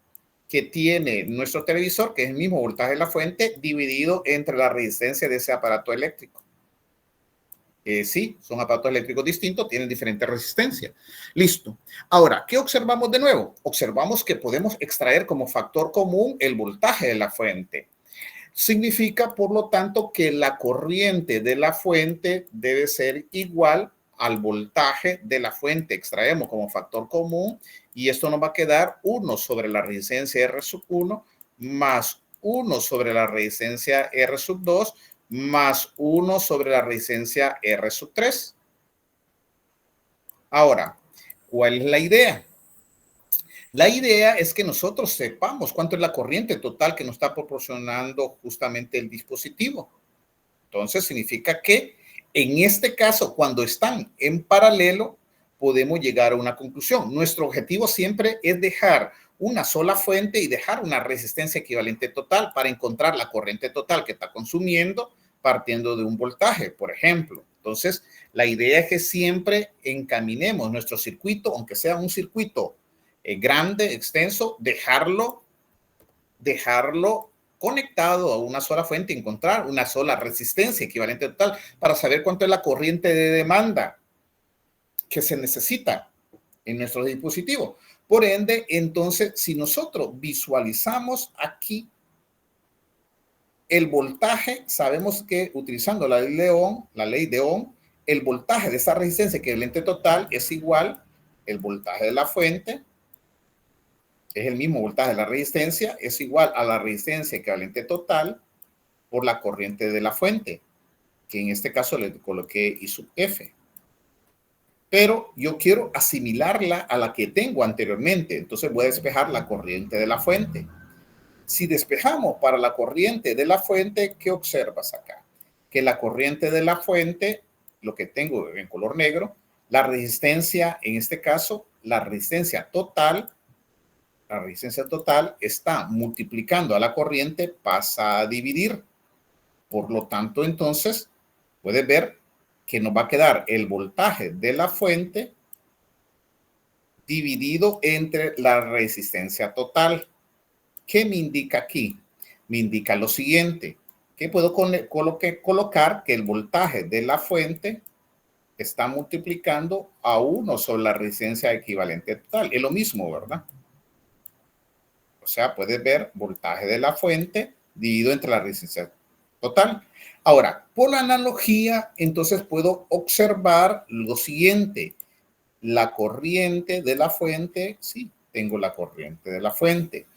que tiene nuestro televisor, que es el mismo voltaje de la fuente, dividido entre la resistencia de ese aparato eléctrico. Sí, son aparatos eléctricos distintos, tienen diferente resistencia. Listo. Ahora, ¿qué observamos de nuevo? Observamos que podemos extraer como factor común el voltaje de la fuente. Significa, por lo tanto, que la corriente de la fuente debe ser igual al voltaje de la fuente. Extraemos como factor común y esto nos va a quedar 1 sobre la resistencia R sub 1 más 1 sobre la resistencia R sub 2 más 1 sobre la resistencia R sub 3. Ahora, ¿cuál es la idea? La idea es que nosotros sepamos cuánto es la corriente total que nos está proporcionando justamente el dispositivo. Entonces, significa que en este caso, cuando están en paralelo, podemos llegar a una conclusión. Nuestro objetivo siempre es dejar una sola fuente y dejar una resistencia equivalente total para encontrar la corriente total que está consumiendo partiendo de un voltaje, por ejemplo. Entonces, la idea es que siempre encaminemos nuestro circuito, aunque sea un circuito grande, extenso, dejarlo conectado a una sola fuente, encontrar una sola resistencia equivalente total para saber cuánto es la corriente de demanda que se necesita en nuestro dispositivo. Por ende, entonces, si nosotros visualizamos aquí el voltaje, sabemos que utilizando la ley de Ohm, el voltaje de esa resistencia equivalente total es igual el voltaje de la fuente, es el mismo voltaje de la resistencia, es igual a la resistencia equivalente total por la corriente de la fuente, que en este caso le coloqué I sub F. Pero yo quiero asimilarla a la que tengo anteriormente, entonces voy a despejar la corriente de la fuente. Si despejamos para la corriente de la fuente, ¿qué observas acá? Que la corriente de la fuente, lo que tengo en color negro, la resistencia, en este caso, la resistencia total está multiplicando a la corriente, pasa a dividir. Por lo tanto, entonces, puedes ver que nos va a quedar el voltaje de la fuente dividido entre la resistencia total. ¿Qué me indica aquí? Me indica lo siguiente, que puedo colocar que el voltaje de la fuente está multiplicando a 1 sobre la resistencia equivalente total. Es lo mismo, ¿verdad? O sea, puedes ver voltaje de la fuente dividido entre la resistencia total. Ahora, por la analogía, entonces puedo observar lo siguiente. La corriente de la fuente, sí, tengo la corriente de la fuente.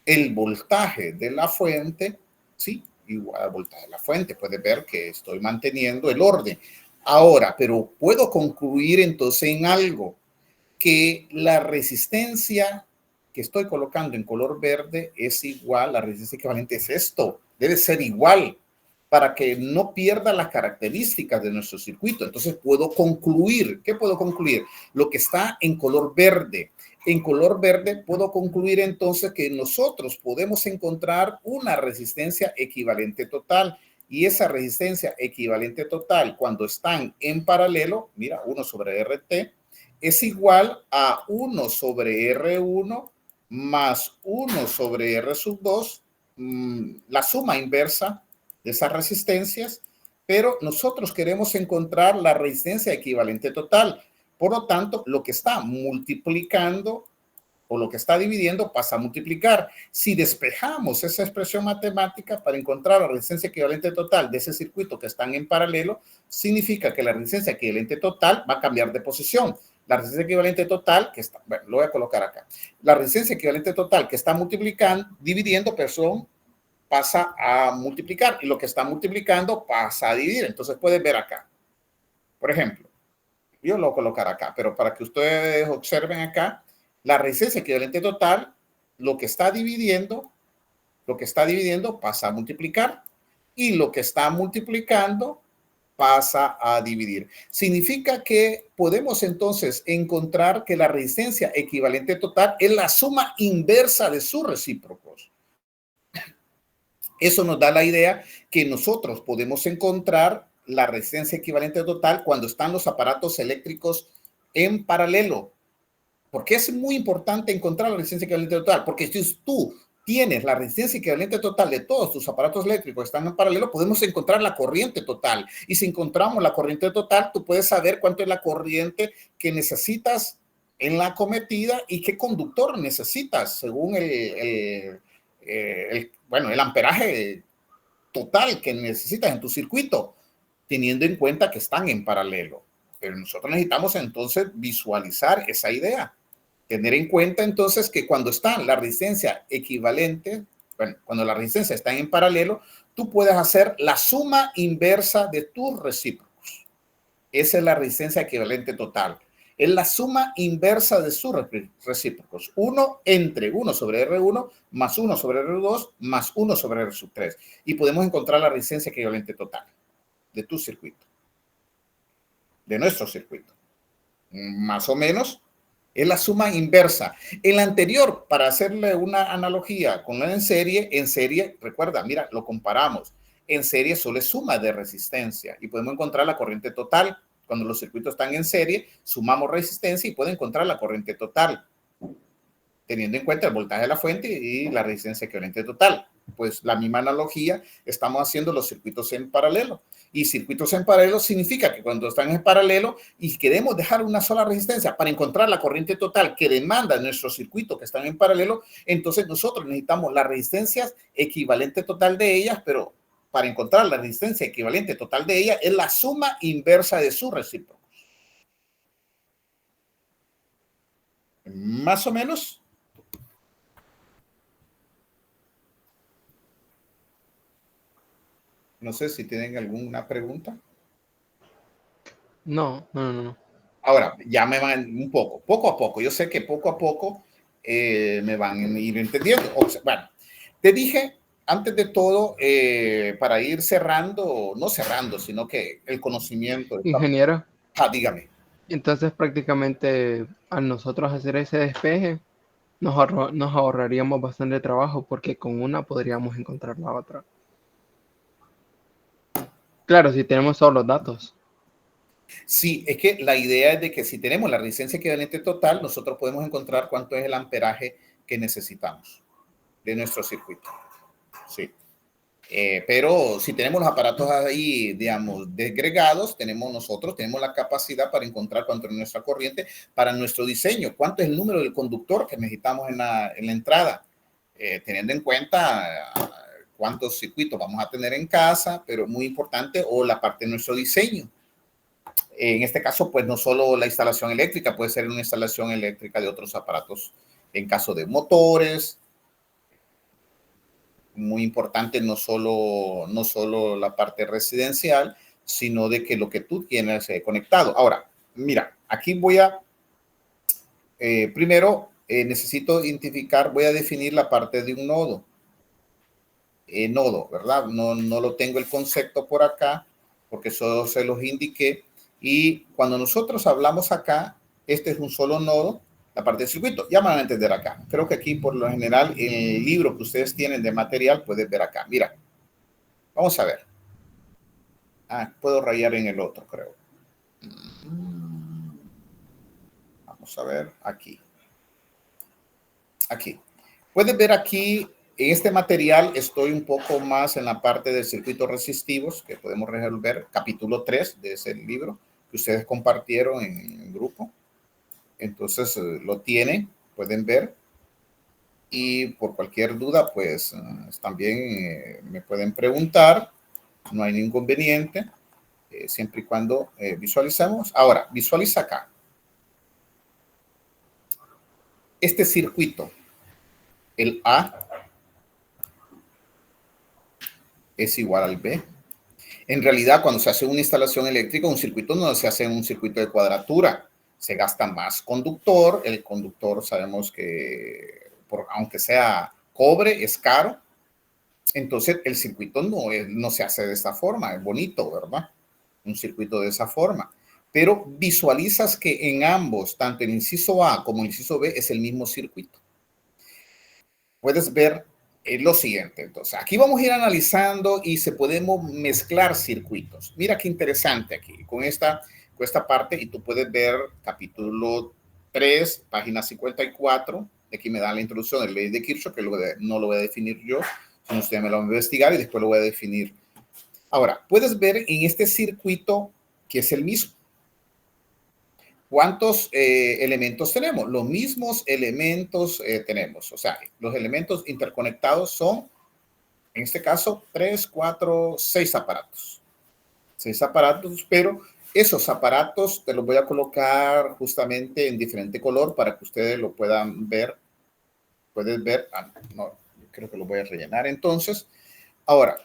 El voltaje de la fuente, sí, igual al voltaje de la fuente. Puedes ver que estoy manteniendo el orden. Ahora, pero puedo concluir entonces en algo, que la resistencia que estoy colocando en color verde es igual, la resistencia equivalente es esto, debe ser igual para que no pierda las características de nuestro circuito. Entonces puedo concluir, ¿qué puedo concluir? Lo que está en color verde. En color verde puedo concluir entonces que nosotros podemos encontrar una resistencia equivalente total. Y esa resistencia equivalente total, cuando están en paralelo, mira, 1 sobre RT, es igual a 1 sobre R1 más 1 sobre R sub 2, la suma inversa de esas resistencias, pero nosotros queremos encontrar la resistencia equivalente total. Por lo tanto, lo que está multiplicando o lo que está dividiendo pasa a multiplicar. Si despejamos esa expresión matemática para encontrar la resistencia equivalente total de ese circuito que están en paralelo, significa que la resistencia equivalente total va a cambiar de posición. La resistencia equivalente total, que está, bueno, lo voy a colocar acá. La resistencia equivalente total que está multiplicando, dividiendo, perdón, pasa a multiplicar. Y lo que está multiplicando pasa a dividir. Entonces puedes ver acá. Por ejemplo, yo lo voy a colocar acá, pero para que ustedes observen acá, la resistencia equivalente total, lo que está dividiendo pasa a multiplicar. Y lo que está multiplicando pasa a dividir. Significa que podemos entonces encontrar que la resistencia equivalente total es la suma inversa de sus recíprocos. Eso nos da la idea que nosotros podemos encontrar la resistencia equivalente total cuando están los aparatos eléctricos en paralelo. ¿Por qué es muy importante encontrar la resistencia equivalente total? Porque si tú tienes la resistencia equivalente total de todos tus aparatos eléctricos que están en paralelo, podemos encontrar la corriente total. Y si encontramos la corriente total, tú puedes saber cuánto es la corriente que necesitas en la acometida y qué conductor necesitas según el amperaje total que necesitas en tu circuito, teniendo en cuenta que están en paralelo. Pero nosotros necesitamos entonces visualizar esa idea. Tener en cuenta entonces que cuando está la resistencia equivalente, cuando la resistencia está en paralelo, tú puedes hacer la suma inversa de tus recíprocos. Esa es la resistencia equivalente total. Es la suma inversa de sus recíprocos. 1 entre 1 sobre R1 más 1 sobre R2 más 1 sobre R sub 3. Y podemos encontrar la resistencia equivalente total de tu circuito, de nuestro circuito. Más o menos es la suma inversa. En la anterior, para hacerle una analogía con la en serie, recuerda, mira, lo comparamos. En serie solo es suma de resistencia y podemos encontrar la corriente total. Cuando los circuitos están en serie, sumamos resistencia y puede encontrar la corriente total, teniendo en cuenta el voltaje de la fuente y la resistencia equivalente total. Pues la misma analogía estamos haciendo los circuitos en paralelo. Y circuitos en paralelo significa que cuando están en paralelo y queremos dejar una sola resistencia para encontrar la corriente total que demanda nuestros circuitos que están en paralelo, entonces nosotros necesitamos las resistencias equivalente total de ellas, pero para encontrar la resistencia equivalente total de ellas es la suma inversa de sus recíprocos. Más o menos. No sé si tienen alguna pregunta. No. Ahora, ya me van un poco a poco. Yo sé que poco a poco me van a ir entendiendo. O sea, bueno, te dije antes de todo, para ir cerrando, no cerrando, sino que el conocimiento. Ingeniero. Dígame. Entonces prácticamente al nosotros hacer ese despeje, nos ahorraríamos bastante trabajo porque con una podríamos encontrar la otra. Claro, si tenemos todos los datos. Sí, es que la idea es de que si tenemos la resistencia equivalente total, nosotros podemos encontrar cuánto es el amperaje que necesitamos de nuestro circuito. Sí. Pero si tenemos los aparatos ahí, digamos, desgregados, nosotros tenemos la capacidad para encontrar cuánto es nuestra corriente para nuestro diseño, cuánto es el número del conductor que necesitamos en la entrada, teniendo en cuenta cuántos circuitos vamos a tener en casa, pero muy importante, o la parte de nuestro diseño. En este caso, pues no solo la instalación eléctrica, puede ser una instalación eléctrica de otros aparatos en caso de motores. Muy importante no solo la parte residencial, sino de que lo que tú tienes conectado. Ahora, mira, aquí voy a, primero necesito identificar, voy a definir la parte de un nodo. Nodo, ¿verdad? No lo tengo el concepto por acá, porque solo se los indiqué. Y cuando nosotros hablamos acá, este es un solo nodo, la parte del circuito. Ya van a entender acá. Creo que aquí, por lo general, el libro que ustedes tienen de material, pueden ver acá. Mira, vamos a ver. Puedo rayar en el otro, creo. Vamos a ver aquí. Aquí. Puedes ver aquí, en este material, estoy un poco más en la parte de circuitos resistivos que podemos resolver. Capítulo 3 de ese libro que ustedes compartieron en el grupo. Entonces, lo tienen, pueden ver. Y por cualquier duda, pues también me pueden preguntar. No hay ningún inconveniente, siempre y cuando visualicemos. Ahora, visualiza acá. Este circuito, el A, es igual al B. En realidad, cuando se hace una instalación eléctrica, un circuito no se hace un circuito de cuadratura. Se gasta más conductor. El conductor sabemos que, aunque sea cobre, es caro. Entonces, el circuito no se hace de esta forma. Es bonito, ¿verdad? Un circuito de esa forma. Pero visualizas que en ambos, tanto el inciso A como el inciso B, es el mismo circuito. Puedes ver lo siguiente. Entonces, aquí vamos a ir analizando y podemos mezclar circuitos. Mira qué interesante aquí, con esta parte, y tú puedes ver capítulo 3, página 54. Aquí me da la introducción de la ley de Kirchhoff, que no lo voy a definir yo, sino usted me lo va a investigar y después lo voy a definir. Ahora, puedes ver en este circuito que es el mismo. ¿Cuántos elementos tenemos? Los mismos elementos tenemos. O sea, los elementos interconectados son, en este caso, 3, 4, 6 aparatos. 6 aparatos, pero esos aparatos te los voy a colocar justamente en diferente color para que ustedes lo puedan ver. Puedes ver, no, creo que lo voy a rellenar entonces. Ahora,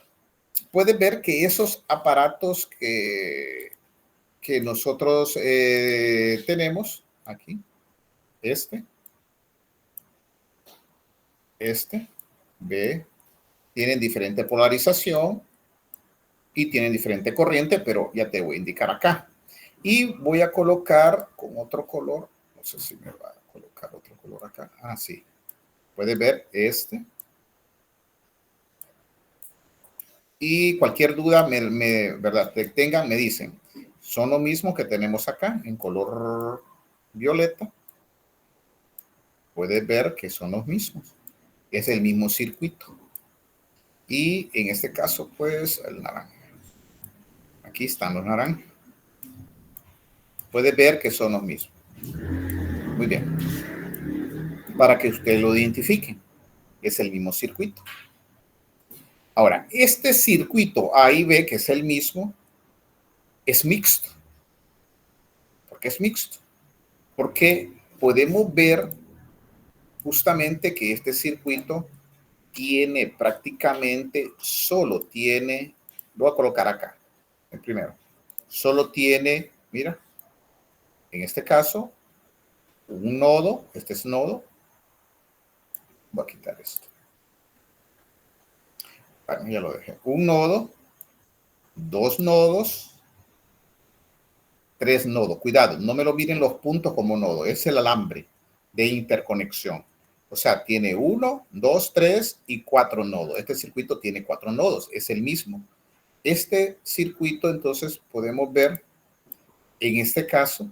puedes ver que esos aparatos que nosotros tenemos aquí, B, tienen diferente polarización y tienen diferente corriente, pero ya te voy a indicar acá. Y voy a colocar con otro color, no sé si me va a colocar otro color acá. Sí. Puedes ver Y cualquier duda, ¿verdad? Que tengan, me dicen. Son lo mismo que tenemos acá en color violeta. Puedes ver que son los mismos. Es el mismo circuito. Y en este caso, pues, el naranja. Aquí están los naranjas. Puedes ver que son los mismos. Muy bien. Para que ustedes lo identifiquen. Es el mismo circuito. Ahora, este circuito A y B, que es el mismo, es mixto. ¿Por qué es mixto? Porque podemos ver justamente que este circuito tiene prácticamente, solo tiene, lo voy a colocar acá, el primero, solo tiene, mira, en este caso, un nodo, este es nodo, voy a quitar esto. Bueno, ya lo dejé. Un nodo, dos nodos, tres nodos. Cuidado, no me lo miren los puntos como nodo, es el alambre de interconexión. O sea, tiene 1, 2, 3 y 4 nodos. Este circuito tiene 4 nodos, es el mismo. Este circuito, entonces, podemos ver en este caso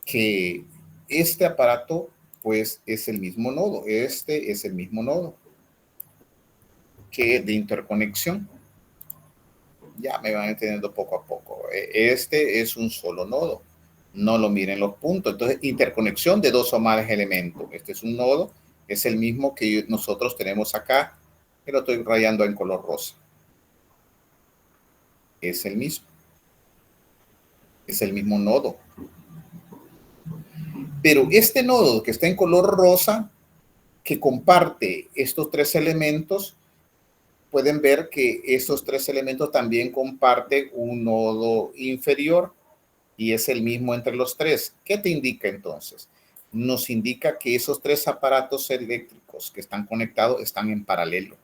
que este aparato, pues, es el mismo nodo. Este es el mismo nodo que de interconexión. Ya me van entendiendo poco a poco. Este es un solo nodo. No lo miren los puntos. Entonces, interconexión de dos o más elementos. Este es un nodo. Es el mismo que nosotros tenemos acá. Que lo estoy rayando en color rosa. Es el mismo. Es el mismo nodo. Pero este nodo que está en color rosa, que comparte estos tres elementos, pueden ver que estos tres elementos también comparten un nodo inferior y es el mismo entre los tres. ¿Qué te indica entonces? Nos indica que esos tres aparatos eléctricos que están conectados están en paralelo.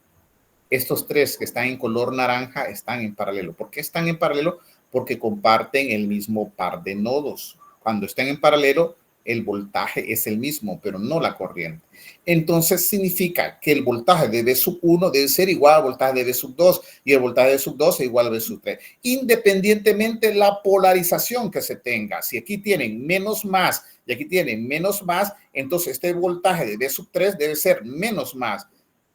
Estos tres que están en color naranja están en paralelo. ¿Por qué están en paralelo? Porque comparten el mismo par de nodos. Cuando estén en paralelo, el voltaje es el mismo, pero no la corriente. Entonces significa que el voltaje de V sub 1 debe ser igual al voltaje de V sub 2 y el voltaje de sub 2 es igual a V sub 3, independientemente de la polarización que se tenga. Si aquí tienen menos más y aquí tienen menos más, entonces este voltaje de V sub 3 debe ser menos más.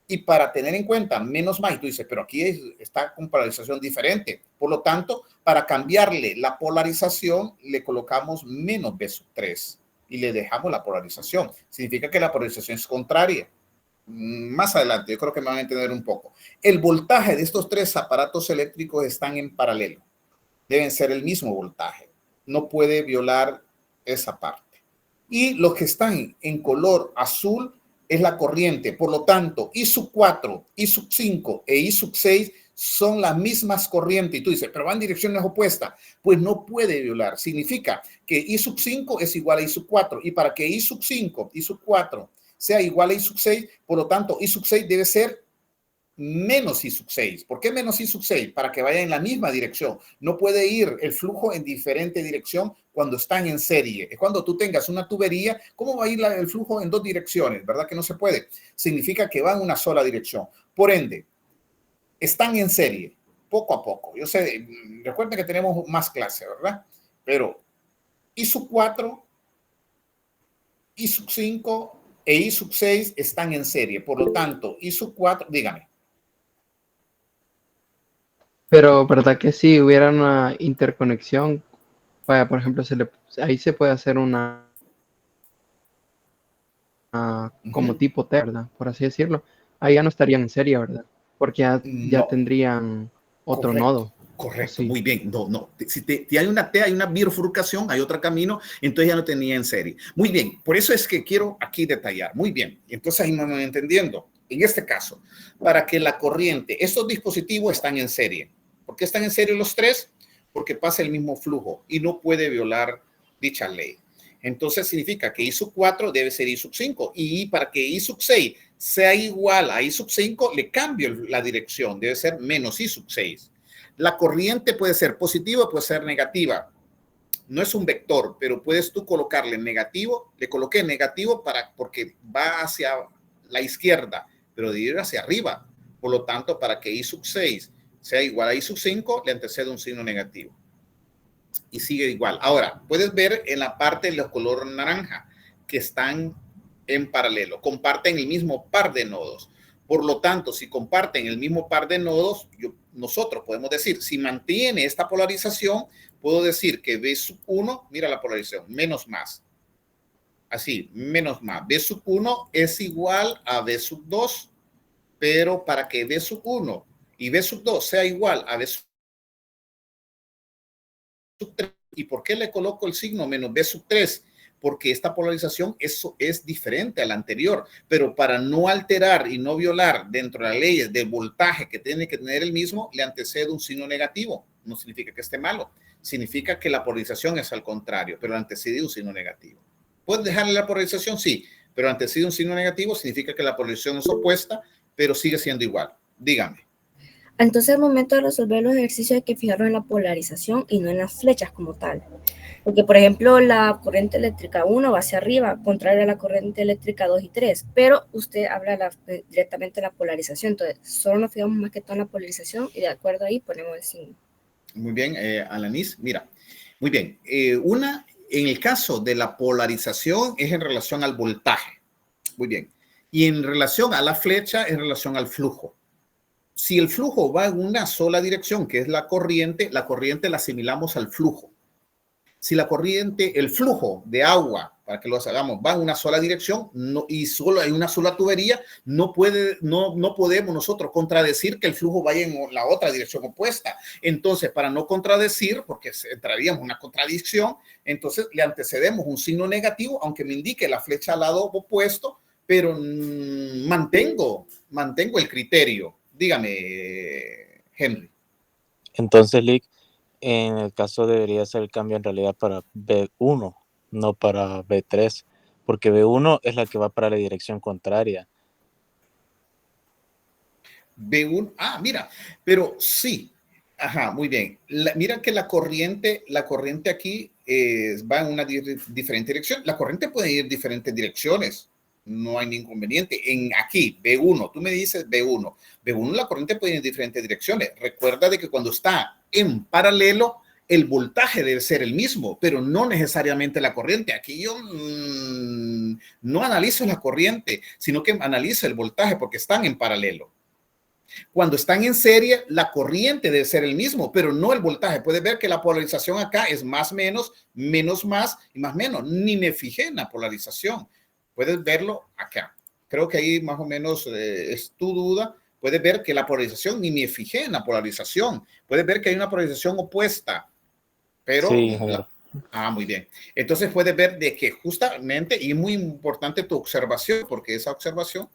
Y para tener en cuenta menos más, y tú dices, pero aquí está con polarización diferente. Por lo tanto, para cambiarle la polarización, le colocamos menos V sub 3 y le dejamos la polarización. Significa que la polarización es contraria. Más adelante, yo creo que me van a entender un poco. El voltaje de estos tres aparatos eléctricos están en paralelo. Deben ser el mismo voltaje. No puede violar esa parte. Y los que están en color azul es la corriente. Por lo tanto, I sub 4, I sub 5 e I sub 6 son las mismas corrientes. Y tú dices, pero van en direcciones opuestas. Pues no puede violar. Significa que I sub 5 es igual a I sub 4. Y para que I sub 5, I sub 4 sea igual a I sub 6, por lo tanto, I sub 6 debe ser menos I sub 6. ¿Por qué menos I sub 6? Para que vaya en la misma dirección. No puede ir el flujo en diferente dirección cuando están en serie. Es cuando tú tengas una tubería, ¿cómo va a ir el flujo en dos direcciones? ¿Verdad que no se puede? Significa que va en una sola dirección. Por ende, están en serie, poco a poco. Yo sé, recuerden que tenemos más clases, ¿verdad? Pero I sub 4, I sub 5 e I sub 6 están en serie. Por lo tanto, I sub 4, dígame. Pero, ¿verdad que si hubiera una interconexión? Vaya, por ejemplo, ahí se puede hacer una como tipo T, ¿verdad? Por así decirlo. Ahí ya no estarían en serie, ¿verdad? Porque ya No. tendrían otro Correcto, nodo. correcto, Sí. muy bien. No. Si hay una T, hay una bifurcación, hay otro camino, entonces ya no tenía en serie. Muy bien, por eso es que quiero aquí detallar. Muy bien, entonces ahí me van entendiendo. En este caso, para que la corriente, estos dispositivos están en serie. ¿Por qué están en serie los tres? Porque pasa el mismo flujo y no puede violar dicha ley. Entonces significa que I sub 4 debe ser I sub 5 y para que I sub 6 sea igual a I sub 5 le cambio la dirección, debe ser menos I sub 6. La corriente puede ser positiva, puede ser negativa. No es un vector, pero puedes tú colocarle negativo. Le coloqué negativo porque va hacia la izquierda, pero de ir hacia arriba. Por lo tanto, para que I sub 6 sea igual a I sub 5, le antecede un signo negativo. Y sigue igual. Ahora, puedes ver en la parte de los color naranja que están en paralelo, comparten el mismo par de nodos. Por lo tanto, si comparten el mismo par de nodos, nosotros podemos decir, si mantiene esta polarización, puedo decir que B sub 1, mira la polarización, menos más. Así, menos más. B sub 1 es igual a B sub 2, pero para que B sub 1 y B sub 2 sea igual a B sub 3, ¿y por qué le coloco el signo menos B sub 3? Porque esta polarización es diferente a la anterior, pero para no alterar y no violar dentro de las leyes del voltaje que tiene que tener el mismo, le antecede un signo negativo. No significa que esté malo, significa que la polarización es al contrario, pero antecede un signo negativo. ¿Puedes dejarle la polarización? Sí, pero antecede un signo negativo significa que la polarización es opuesta, pero sigue siendo igual. Dígame. Entonces, al momento de resolver los ejercicios hay que fijarnos en la polarización y no en las flechas como tal. Porque, por ejemplo, la corriente eléctrica 1 va hacia arriba, contraria a la corriente eléctrica 2 y 3, pero usted habla directamente de la polarización. Entonces, solo nos fijamos más que todo en la polarización y de acuerdo ahí ponemos el signo. Muy bien, Alanis, mira. Muy bien. En el caso de la polarización es en relación al voltaje. Muy bien. Y en relación a la flecha, en relación al flujo. Si el flujo va en una sola dirección, que es la corriente la asimilamos al flujo. Si la corriente, el flujo de agua, para que lo hagamos, va en una sola dirección y solo hay una sola tubería, no podemos nosotros contradecir que el flujo vaya en la otra dirección opuesta. Entonces, para no contradecir, porque entraríamos en una contradicción, entonces le antecedemos un signo negativo, aunque me indique la flecha al lado opuesto, pero mantengo el criterio. Dígame, Henry. Entonces, Lick, en el caso debería ser el cambio en realidad para B1, no para B3, porque B1 es la que va para la dirección contraria. B1, mira, pero sí, ajá, muy bien. Mira que la corriente aquí va en una diferente dirección. La corriente puede ir en diferentes direcciones. No hay ningún inconveniente. Aquí, B1, tú me dices B1. B1, la corriente puede ir en diferentes direcciones. Recuerda de que cuando está en paralelo, el voltaje debe ser el mismo, pero no necesariamente la corriente. Aquí yo no analizo la corriente, sino que analizo el voltaje porque están en paralelo. Cuando están en serie, la corriente debe ser el mismo, pero no el voltaje. Puedes ver que la polarización acá es más, menos más y más, menos. Ni me fijé en la polarización. Puedes verlo acá. Creo que ahí más o menos es tu duda. Puedes ver que la polarización, ni me fijé en la polarización. Puedes ver que hay una polarización opuesta. Pero, sí, muy bien. Entonces puedes ver de que justamente, y es muy importante tu observación, porque esa observación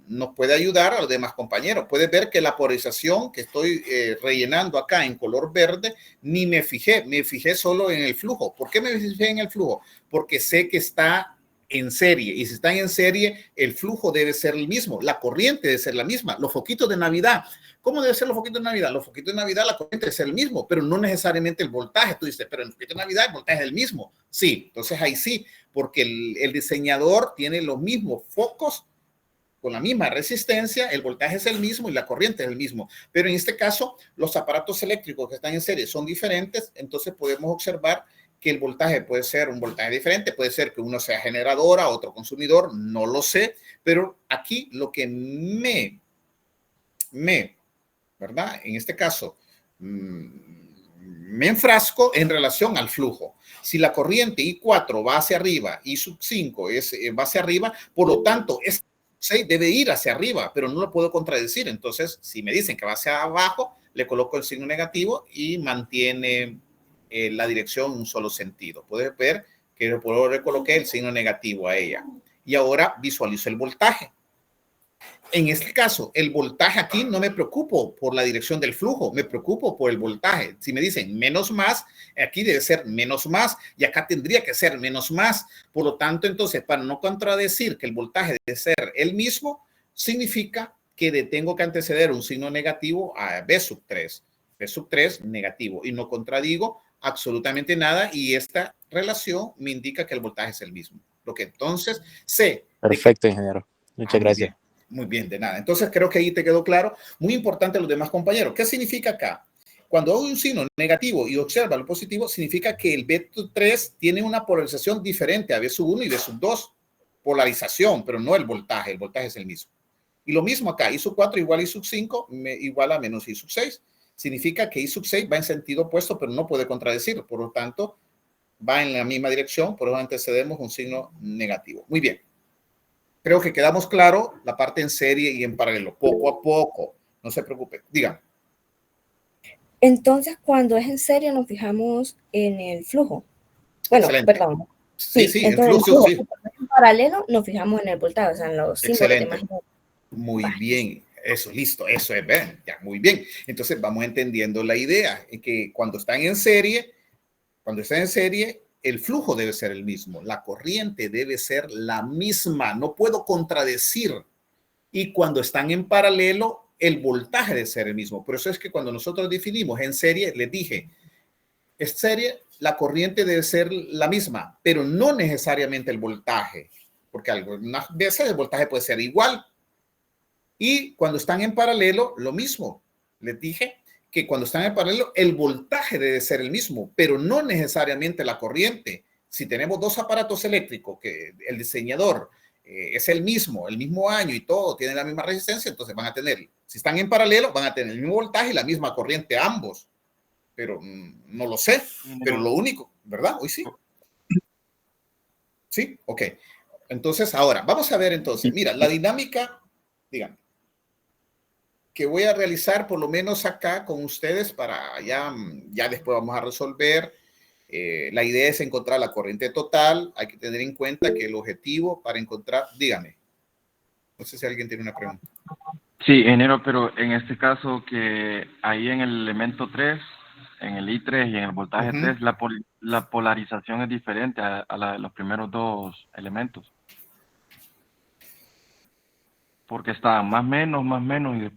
nos puede ayudar a los demás compañeros. Puedes ver que la polarización que estoy rellenando acá en color verde, ni me fijé solo en el flujo. ¿Por qué me fijé en el flujo? Porque sé que está en serie, y si están en serie, el flujo debe ser el mismo, la corriente debe ser la misma. Los foquitos de Navidad, ¿cómo deben ser los foquitos de Navidad? Los foquitos de Navidad, la corriente debe ser el mismo, pero no necesariamente el voltaje. Tú dices, pero en el foquito de Navidad el voltaje es el mismo. Sí, entonces ahí sí, porque el diseñador tiene los mismos focos con la misma resistencia, el voltaje es el mismo y la corriente es el mismo. Pero en este caso, los aparatos eléctricos que están en serie son diferentes, entonces podemos observar que el voltaje puede ser un voltaje diferente, puede ser que uno sea generadora, otro consumidor, no lo sé, pero aquí lo que ¿verdad? En este caso, me enfrasco en relación al flujo. Si la corriente I4 va hacia arriba, I sub 5 va hacia arriba, por lo tanto, es 6 debe ir hacia arriba, pero no lo puedo contradecir. Entonces, si me dicen que va hacia abajo, le coloco el signo negativo y mantiene la dirección en un solo sentido. Puedes ver que yo recoloqué el signo negativo a ella. Y ahora visualizo el voltaje. En este caso, el voltaje aquí no me preocupo por la dirección del flujo, me preocupo por el voltaje. Si me dicen menos más, aquí debe ser menos más y acá tendría que ser menos más. Por lo tanto, entonces, para no contradecir que el voltaje debe ser el mismo, significa que tengo que anteceder un signo negativo a B sub 3. B sub 3 negativo y no contradigo absolutamente nada y esta relación me indica que el voltaje es el mismo. Lo que entonces sé. Perfecto, ingeniero. Muchas gracias. Muy bien, de nada. Entonces creo que ahí te quedó claro. Muy importante los demás compañeros. ¿Qué significa acá? Cuando hay un signo negativo y observa lo positivo, significa que el B3 tiene una polarización diferente a B1 y B2. Polarización, pero no el voltaje. El voltaje es el mismo. Y lo mismo acá. I4 igual a I5 igual a menos I6. Significa que I6 va en sentido opuesto, pero no puede contradecir. Por lo tanto, va en la misma dirección. Por eso antecedemos un signo negativo. Muy bien. Creo que quedamos claro la parte en serie y en paralelo. Poco a poco. No se preocupe. Digan. Entonces, cuando es en serie, nos fijamos en el flujo. Bueno, Excelente. perdón. Sí, el entonces, flujo, sí. En paralelo, nos fijamos en el voltaje, o sea, en los símbolos de Excelente. Muy bien. Eso, listo. Eso es, ven. Ya, muy bien. Entonces, vamos entendiendo la idea. Que cuando están en serie, el flujo debe ser el mismo. La corriente debe ser la misma. No puedo contradecir. Y cuando están en paralelo, el voltaje debe ser el mismo. Por eso es que cuando nosotros definimos en serie, les dije, en serie, la corriente debe ser la misma, pero no necesariamente el voltaje, porque algunas veces el voltaje puede ser igual. Y cuando están en paralelo, lo mismo. Les dije que cuando están en paralelo, el voltaje debe ser el mismo, pero no necesariamente la corriente. Si tenemos dos aparatos eléctricos que el diseñador es el mismo año y todo, tiene la misma resistencia, entonces van a tener, si están en paralelo, van a tener el mismo voltaje y la misma corriente ambos. Pero no lo sé, pero lo único, ¿verdad? Hoy sí. Sí, ok. Entonces, ahora, vamos a ver entonces, mira, la dinámica, díganme, que voy a realizar por lo menos acá con ustedes para ya después vamos a resolver. La idea es encontrar la corriente total. Hay que tener en cuenta que el objetivo para encontrar, dígame, no sé si alguien tiene una pregunta. Sí, ingeniero, pero en este caso que ahí en el elemento 3, en el I3 y en el voltaje 3, la polarización es diferente a la de los primeros dos elementos. Porque está más menos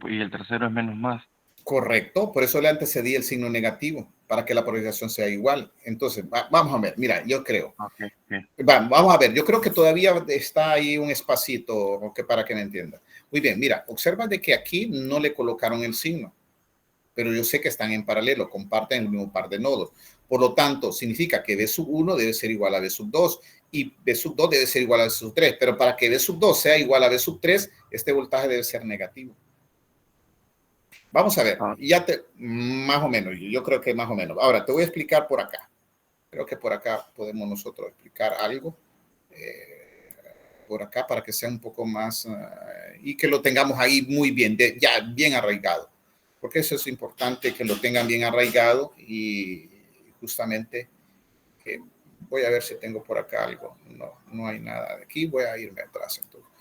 y el tercero es menos más. Correcto, por eso le antecedí el signo negativo, para que la polarización sea igual. Entonces, vamos a ver, mira, yo creo. Okay. Vamos a ver, yo creo que todavía está ahí un espacito para que me entienda. Muy bien, mira, observa de que aquí no le colocaron el signo, pero yo sé que están en paralelo, comparten el mismo par de nodos. Por lo tanto, significa que B1 debe ser igual a B2 y B2 debe ser igual a B3, pero para que B2 sea igual a B3, este voltaje debe ser negativo. Vamos a ver, más o menos, yo creo que más o menos. Ahora, te voy a explicar por acá. Creo que por acá podemos nosotros explicar algo. Por acá para que sea un poco más y que lo tengamos ahí muy bien, ya bien arraigado. Porque eso es importante, que lo tengan bien arraigado y justamente voy a ver si tengo por acá algo. No hay nada de aquí. Voy a irme atrás entonces.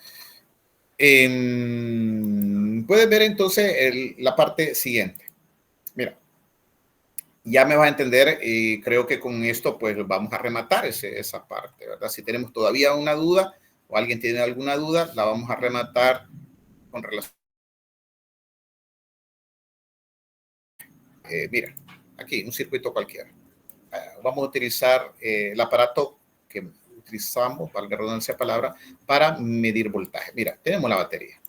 Puedes ver entonces la parte siguiente. Mira, ya me vas a entender y creo que con esto pues vamos a rematar esa parte, ¿verdad? Si tenemos todavía una duda o alguien tiene alguna duda, la vamos a rematar con relación. Mira, aquí un circuito cualquiera. Vamos a utilizar el aparato que utilizamos, para la redundancia de palabra, para medir voltaje. Mira, tenemos la batería.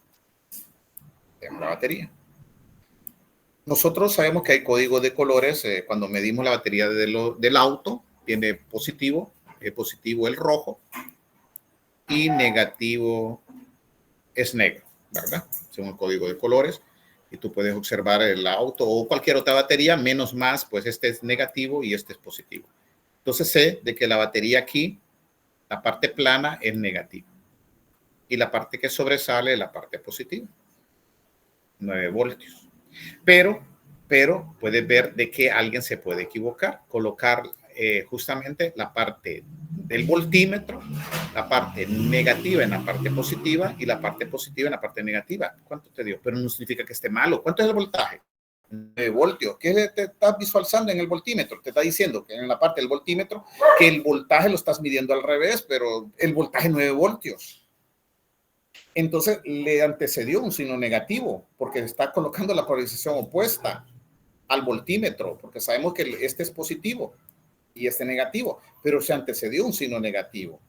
Nosotros sabemos que hay código de colores. Cuando medimos la batería del auto, tiene positivo el rojo y negativo es negro, ¿verdad? Según el código de colores. Y tú puedes observar el auto o cualquier otra batería, menos más, pues este es negativo y este es positivo. Entonces sé de que la batería aquí, la parte plana es negativa. Y la parte que sobresale es la parte positiva. 9 voltios. Pero puedes ver de que alguien se puede equivocar. Colocar justamente la parte del voltímetro, la parte negativa en la parte positiva y la parte positiva en la parte negativa. ¿Cuánto te dio? Pero no significa que esté malo. ¿Cuánto es el voltaje? 9 voltios. ¿Qué te estás visualizando en el voltímetro? Te está diciendo que en la parte del voltímetro que el voltaje lo estás midiendo al revés, pero el voltaje 9 voltios. Entonces le antecedió un signo negativo porque está colocando la polarización opuesta al voltímetro, porque sabemos que este es positivo y este negativo, pero se antecedió un signo negativo.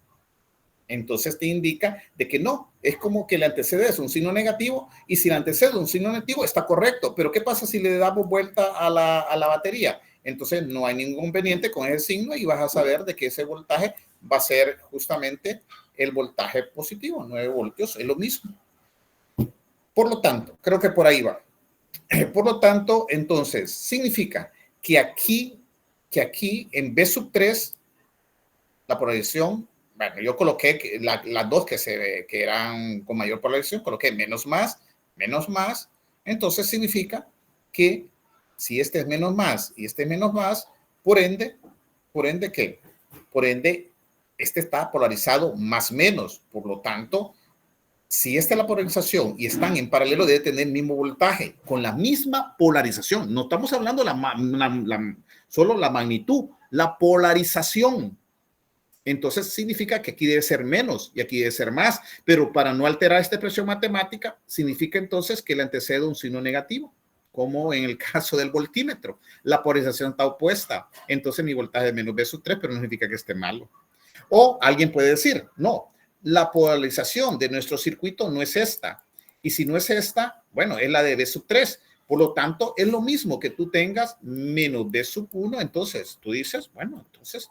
Entonces te indica de que no, es como que le antecede es un signo negativo, y si le antecede un signo negativo está correcto, pero ¿qué pasa si le damos vuelta a la batería? Entonces no hay ningún inconveniente con ese signo y vas a saber de que ese voltaje va a ser justamente el voltaje positivo, 9 voltios, es lo mismo. Por lo tanto, creo que por ahí va. Por lo tanto, entonces, significa que aquí en B sub 3, la polarización, bueno, yo coloqué las dos que eran con mayor polarización, coloqué menos más, entonces significa que si este es menos más y este es menos más, por ende, ¿qué? Por ende, este está polarizado más menos, por lo tanto, si esta es la polarización y están en paralelo, debe tener el mismo voltaje, con la misma polarización. No estamos hablando solo la magnitud, la polarización. Entonces significa que aquí debe ser menos y aquí debe ser más, pero para no alterar esta expresión matemática, significa entonces que le antecede un signo negativo, como en el caso del voltímetro. La polarización está opuesta, entonces mi voltaje es menos B sub 3, pero no significa que esté malo. O alguien puede decir, no, la polarización de nuestro circuito no es esta. Y si no es esta, bueno, es la de B sub 3. Por lo tanto, es lo mismo que tú tengas menos B sub 1. Entonces, tú dices, bueno, entonces,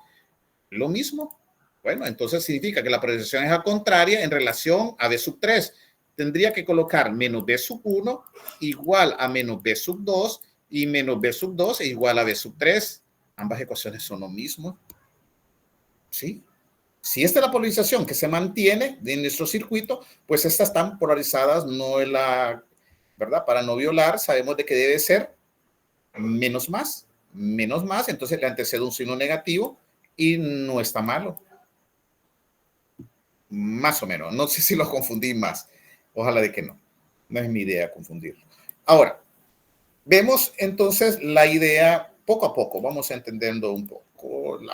lo mismo. Bueno, entonces significa que la polarización es a contraria en relación a B sub 3. Tendría que colocar menos B sub 1 igual a menos B sub 2 y menos B sub 2 es igual a B sub 3. Ambas ecuaciones son lo mismo. ¿Sí? Si esta es la polarización que se mantiene en nuestro circuito, pues estas están polarizadas, no es la, ¿verdad? Para no violar, sabemos de que debe ser menos más, entonces le antecede un signo negativo y no está malo. Más o menos, no sé si lo confundí más, ojalá de que no, no es mi idea confundirlo. Ahora, vemos entonces la idea poco a poco, vamos entendiendo un poco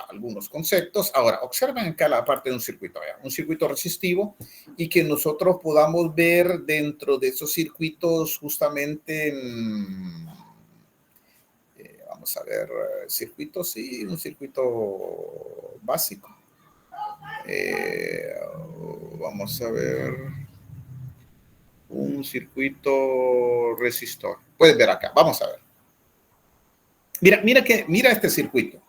algunos conceptos. Ahora, observen acá la parte de un circuito resistivo y que nosotros podamos ver dentro de esos circuitos justamente, vamos a ver, circuitos, sí, un circuito básico. Vamos a ver un circuito resistor. Puedes ver acá, vamos a ver. Mira este circuito.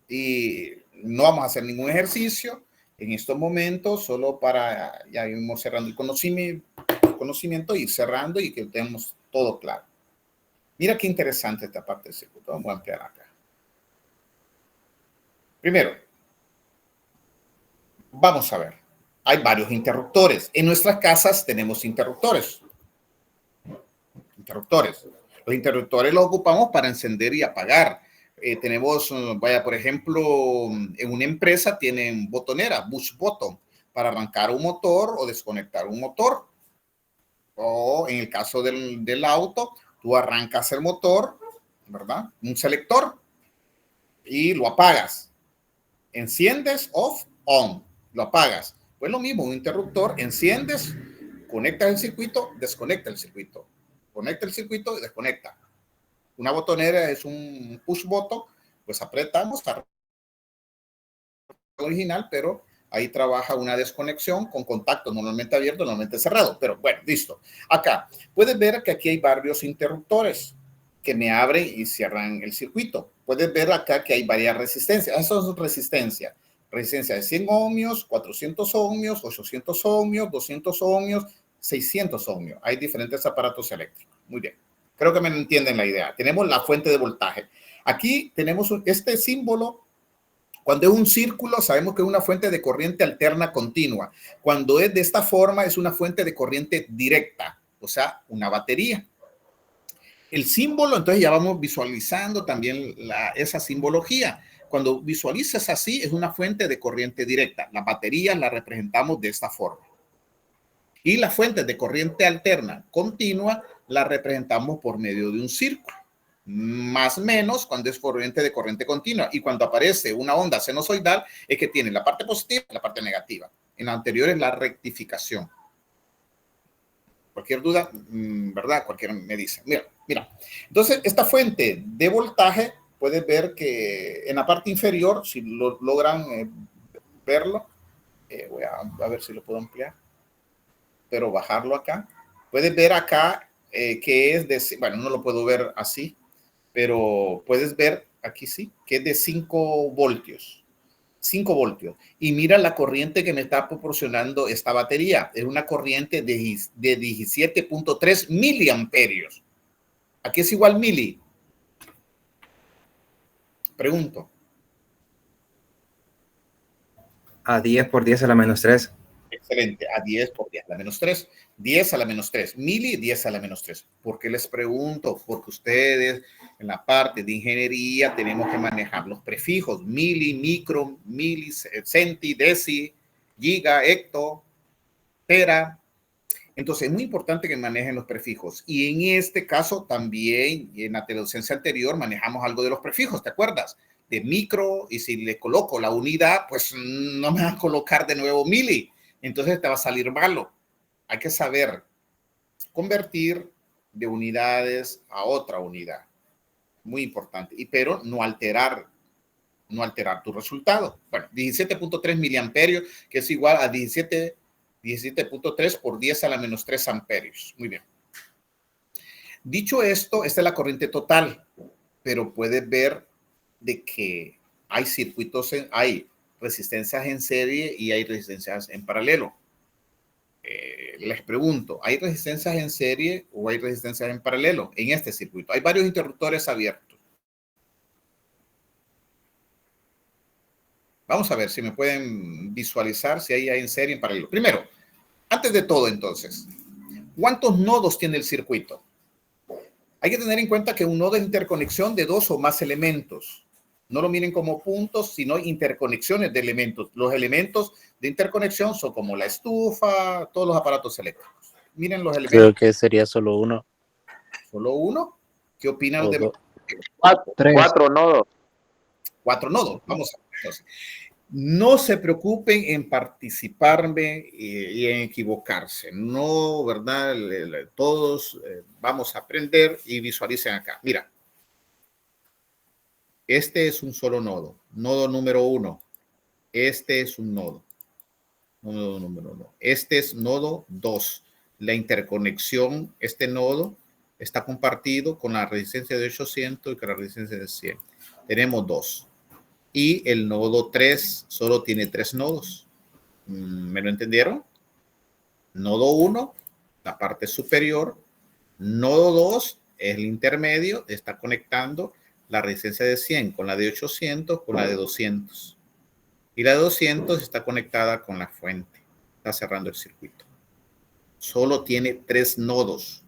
Y no vamos a hacer ningún ejercicio en estos momentos, solo para ya irnos cerrando el conocimiento, ir cerrando y que tengamos todo claro. Mira qué interesante esta parte del circuito. Vamos a ampliar acá. Primero, vamos a ver. Hay varios interruptores. En nuestras casas tenemos interruptores. Los interruptores los ocupamos para encender y apagar. Tenemos, por ejemplo, en una empresa tienen botonera, push button, para arrancar un motor o desconectar un motor. O en el caso del auto, tú arrancas el motor, ¿verdad? Un selector y lo apagas. Enciendes, off, on, lo apagas. Pues lo mismo, un interruptor, enciendes, conectas el circuito, desconecta el circuito. Conecta el circuito y desconecta. Una botonera es un push button, pues apretamos a original, pero ahí trabaja una desconexión con contacto normalmente abierto, normalmente cerrado. Pero bueno, listo. Acá puedes ver que aquí hay varios interruptores que me abren y cierran el circuito. Puedes ver acá que hay varias resistencias. Esas son resistencias. Resistencia de 100 ohmios, 400 ohmios, 800 ohmios, 200 ohmios, 600 ohmios. Hay diferentes aparatos eléctricos. Muy bien. Creo que me entienden la idea. Tenemos la fuente de voltaje. Aquí tenemos este símbolo. Cuando es un círculo, sabemos que es una fuente de corriente alterna continua. Cuando es de esta forma, es una fuente de corriente directa, o sea, una batería. El símbolo, entonces ya vamos visualizando también esa simbología. Cuando visualizas así, es una fuente de corriente directa. Las baterías las representamos de esta forma. Y la fuente de corriente alterna continua la representamos por medio de un círculo. Más o menos cuando es corriente de corriente continua. Y cuando aparece una onda sinusoidal es que tiene la parte positiva y la parte negativa. En la anterior es la rectificación. Cualquier duda, ¿verdad? Cualquiera me dice. Mira. Entonces, esta fuente de voltaje, puedes ver que en la parte inferior, si logran verlo, Voy a ver si lo puedo ampliar, pero bajarlo acá. Puedes ver acá que es de, bueno, no lo puedo ver así, pero puedes ver aquí sí, que es de 5 voltios. 5 voltios. Y mira la corriente que me está proporcionando esta batería. Es una corriente de 17.3 miliamperios. ¿A qué es igual mili? Pregunto. A 10 por 10 a la menos 3. Excelente. A 10 por 10 a la menos 3. 10 a la menos 3. Mili, 10 a la menos 3. ¿Por qué les pregunto? Porque ustedes en la parte de ingeniería tenemos que manejar los prefijos. Mili, micro, mili, centi, deci, giga, hecto, tera. Entonces es muy importante que manejen los prefijos. Y en este caso también, en la docencia anterior, manejamos algo de los prefijos, ¿te acuerdas? De micro, y si le coloco la unidad, pues no me va a colocar de nuevo mili. Entonces te va a salir malo. Hay que saber convertir de unidades a otra unidad. Muy importante. Pero no alterar tu resultado. Bueno, 17.3 miliamperios, que es igual a 17.3 por 10 a la menos 3 amperios. Muy bien. Dicho esto, esta es la corriente total, pero puedes ver de que hay circuitos, hay resistencias en serie y hay resistencias en paralelo. Les pregunto, ¿hay resistencias en serie o hay resistencias en paralelo en este circuito? Hay varios interruptores abiertos. Vamos a ver si me pueden visualizar si hay en serie y en paralelo. Primero, antes de todo entonces, ¿cuántos nodos tiene el circuito? Hay que tener en cuenta que un nodo es interconexión de 2 o más elementos. No lo miren como puntos, sino interconexiones de elementos. Los elementos de interconexión son como la estufa, todos los aparatos eléctricos. Miren los elementos. Creo que sería solo uno. ¿Solo uno? ¿Qué opinan de 4 nodos? 4 nodos. Vamos a ver. Entonces, no se preocupen en participarme y en equivocarse. No, ¿verdad? Todos vamos a aprender y visualicen acá. Mira. Este es un solo nodo. Nodo número 1. Este es un nodo. Nodo número 1. Este es nodo 2. La interconexión, este nodo está compartido con la resistencia de 800 y con la resistencia de 100. Tenemos 2. Y el nodo 3 solo tiene 3 nodos. ¿Me lo entendieron? Nodo 1, la parte superior. Nodo 2 es el intermedio, está conectando la resistencia de 100 con la de 800 con la de 200. Y la de 200 está conectada con la fuente. Está cerrando el circuito. Solo tiene 3 nodos.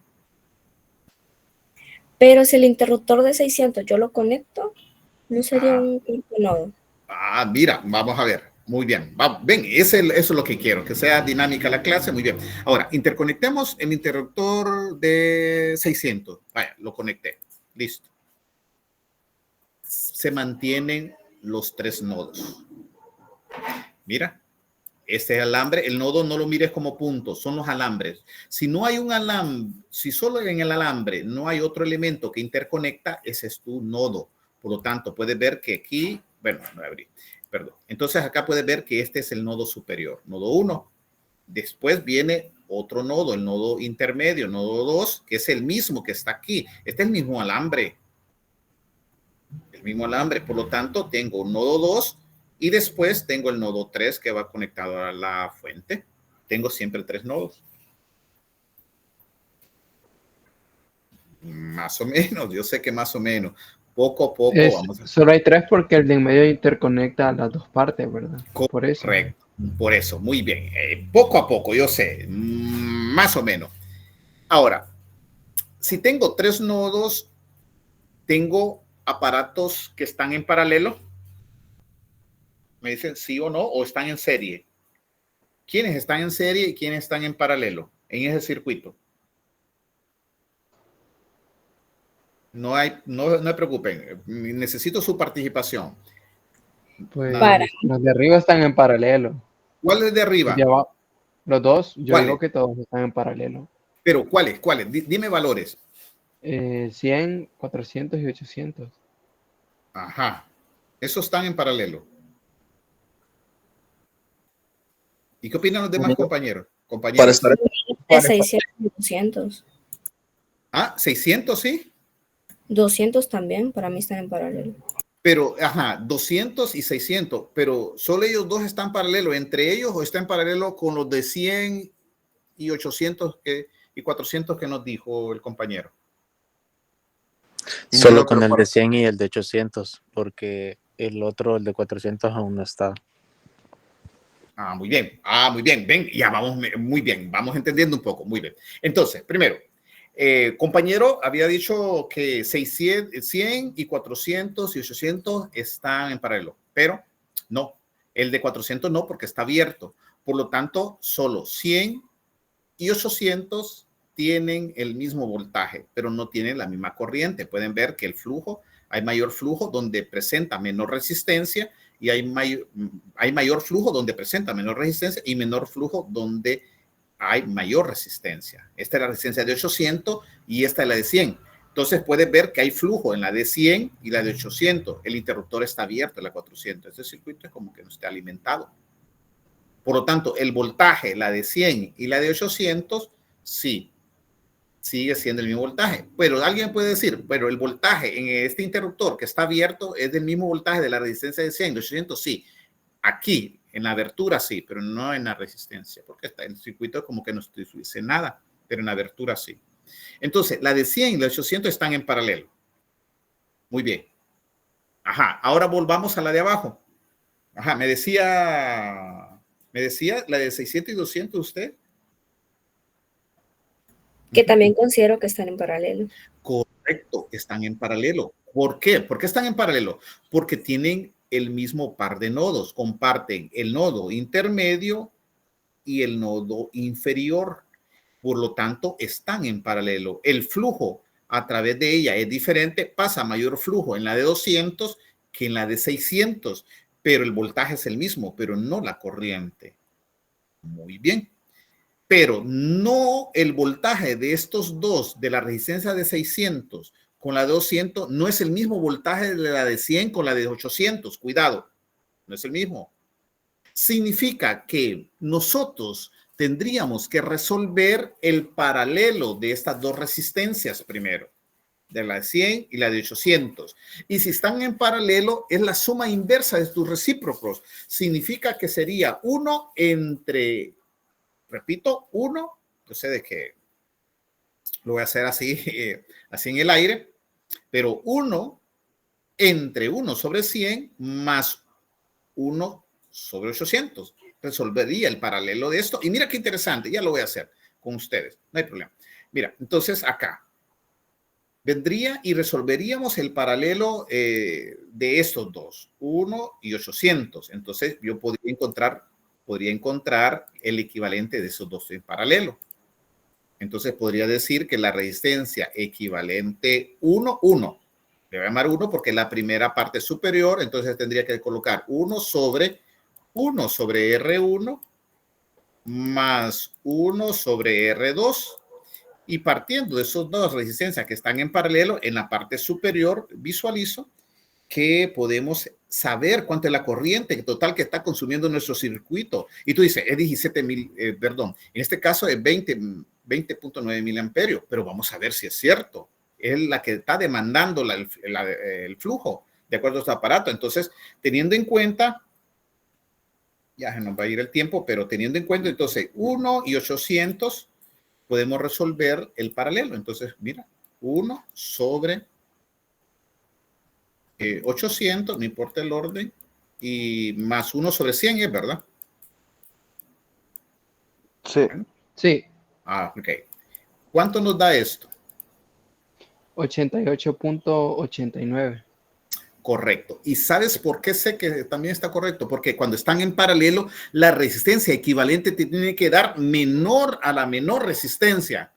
Pero si el interruptor de 600 yo lo conecto, ¿no sería un cuarto nodo? Mira, vamos a ver. Muy bien. Ven, eso es lo que quiero, que sea dinámica la clase. Muy bien. Ahora, interconectemos el interruptor de 600. Vaya, lo conecté. Listo. Se mantienen los 3 nodos. Mira, este alambre, el nodo no lo mires como puntos, son los alambres. Si no hay un alambre, si solo en el alambre no hay otro elemento que interconecta, ese es tu nodo. Por lo tanto, puedes ver que aquí, bueno, no abrí, perdón. Entonces acá puedes ver que este es el nodo superior, nodo 1. Después viene otro nodo, el nodo intermedio, nodo 2, que es el mismo que está aquí. Este es el mismo alambre. El mismo alambre, por lo tanto, tengo un nodo 2 y después tengo el nodo 3 que va conectado a la fuente. Tengo siempre 3 nodos. Más o menos, yo sé que más o menos. Poco a poco vamos a... Solo hay 3 porque el de en medio interconecta las dos partes, ¿verdad? Por eso. Correcto, por eso, muy bien. Poco a poco, yo sé, más o menos. Ahora, si tengo 3 nodos, tengo aparatos que están en paralelo. Me dicen sí o no, o están en serie. ¿Quiénes están en serie y quiénes están en paralelo en ese circuito? No me preocupen, necesito su participación. Pues los de arriba están en paralelo. ¿Cuál es de arriba? Los dos, yo digo que todos están en paralelo. Pero ¿cuáles? Dime valores. 100, 400 y 800. Ajá. Esos están en paralelo. ¿Y qué opinan los demás compañeros? Para estar De 600 y 200. Ah, 600, sí. 200 también, para mí están en paralelo. Pero, ajá, 200 y 600, pero solo ellos dos están paralelos entre ellos o están en paralelo con los de 100 y 800 y 400 que nos dijo el compañero. Solo con el de 100 y el de 800, porque el otro, el de 400, aún no está. Ah, muy bien. Ah, muy bien. Ven, ya vamos muy bien. Vamos entendiendo un poco. Muy bien. Entonces, primero, compañero había dicho que 600, 100 y 400 y 800 están en paralelo, pero no. El de 400 no, porque está abierto. Por lo tanto, solo 100 y 800 tienen el mismo voltaje, pero no tienen la misma corriente. Pueden ver que el flujo, hay mayor flujo donde presenta menor resistencia y hay mayor flujo donde presenta menor resistencia y menor flujo donde hay mayor resistencia. Esta es la resistencia de 800 y esta es la de 100. Entonces puedes ver que hay flujo en la de 100 y la de 800. El interruptor está abierto en la 400. Este circuito es como que no esté alimentado. Por lo tanto, el voltaje, la de 100 y la de 800, sí, sigue siendo el mismo voltaje. Pero alguien puede decir, pero el voltaje en este interruptor que está abierto es del mismo voltaje de la resistencia de 100, de 800, sí. Aquí, en la abertura, sí, pero no en la resistencia, porque está en el circuito como que no dice nada, pero en la abertura, sí. Entonces, la de 100 y la de 800 están en paralelo. Muy bien. Ajá, ahora volvamos a la de abajo. Ajá, me decía la de 600 y 200 usted. Que también considero que están en paralelo. Correcto, están en paralelo. ¿Por qué? ¿Por qué están en paralelo? Porque tienen el mismo par de nodos, comparten el nodo intermedio y el nodo inferior. Por lo tanto, están en paralelo. El flujo a través de ella es diferente, pasa mayor flujo en la de 200 que en la de 600, pero el voltaje es el mismo, pero no la corriente. Muy bien. Pero no el voltaje de estos dos, de la resistencia de 600 con la de 200, no es el mismo voltaje de la de 100 con la de 800. Cuidado, no es el mismo. Significa que nosotros tendríamos que resolver el paralelo de estas dos resistencias primero, de la de 100 y la de 800. Y si están en paralelo, es la suma inversa de tus recíprocos. Significa que sería 1 entre... Repito, 1, yo sé de que lo voy a hacer así, así en el aire, pero 1 entre 1 sobre 100 más 1 sobre 800. Resolvería el paralelo de esto. Y mira qué interesante, ya lo voy a hacer con ustedes, no hay problema. Mira, entonces acá vendría y resolveríamos el paralelo de estos dos, 1 y 800. Entonces yo podría encontrar el equivalente de esos dos en paralelo. Entonces podría decir que la resistencia equivalente 1, 1. Le voy a llamar 1 porque la primera parte superior, entonces tendría que colocar 1 sobre R1 más 1 sobre R2. Y partiendo de esas dos resistencias que están en paralelo, en la parte superior visualizo que podemos saber cuánto es la corriente total que está consumiendo nuestro circuito. Y tú dices, es 17,000, perdón, en este caso es 20.9 miliamperios, pero vamos a ver si es cierto. Es la que está demandando el flujo de acuerdo a este aparato. Entonces, teniendo en cuenta, ya se nos va a ir el tiempo, pero teniendo en cuenta, entonces, 1 y 800 podemos resolver el paralelo. Entonces, mira, 1 sobre 800, no importa el orden, y más 1 sobre 100 es, ¿verdad? Sí. Sí. Ah, ok. ¿Cuánto nos da esto? 88.89. Correcto. ¿Y sabes por qué sé que también está correcto? Porque cuando están en paralelo, la resistencia equivalente te tiene que dar menor a la menor resistencia.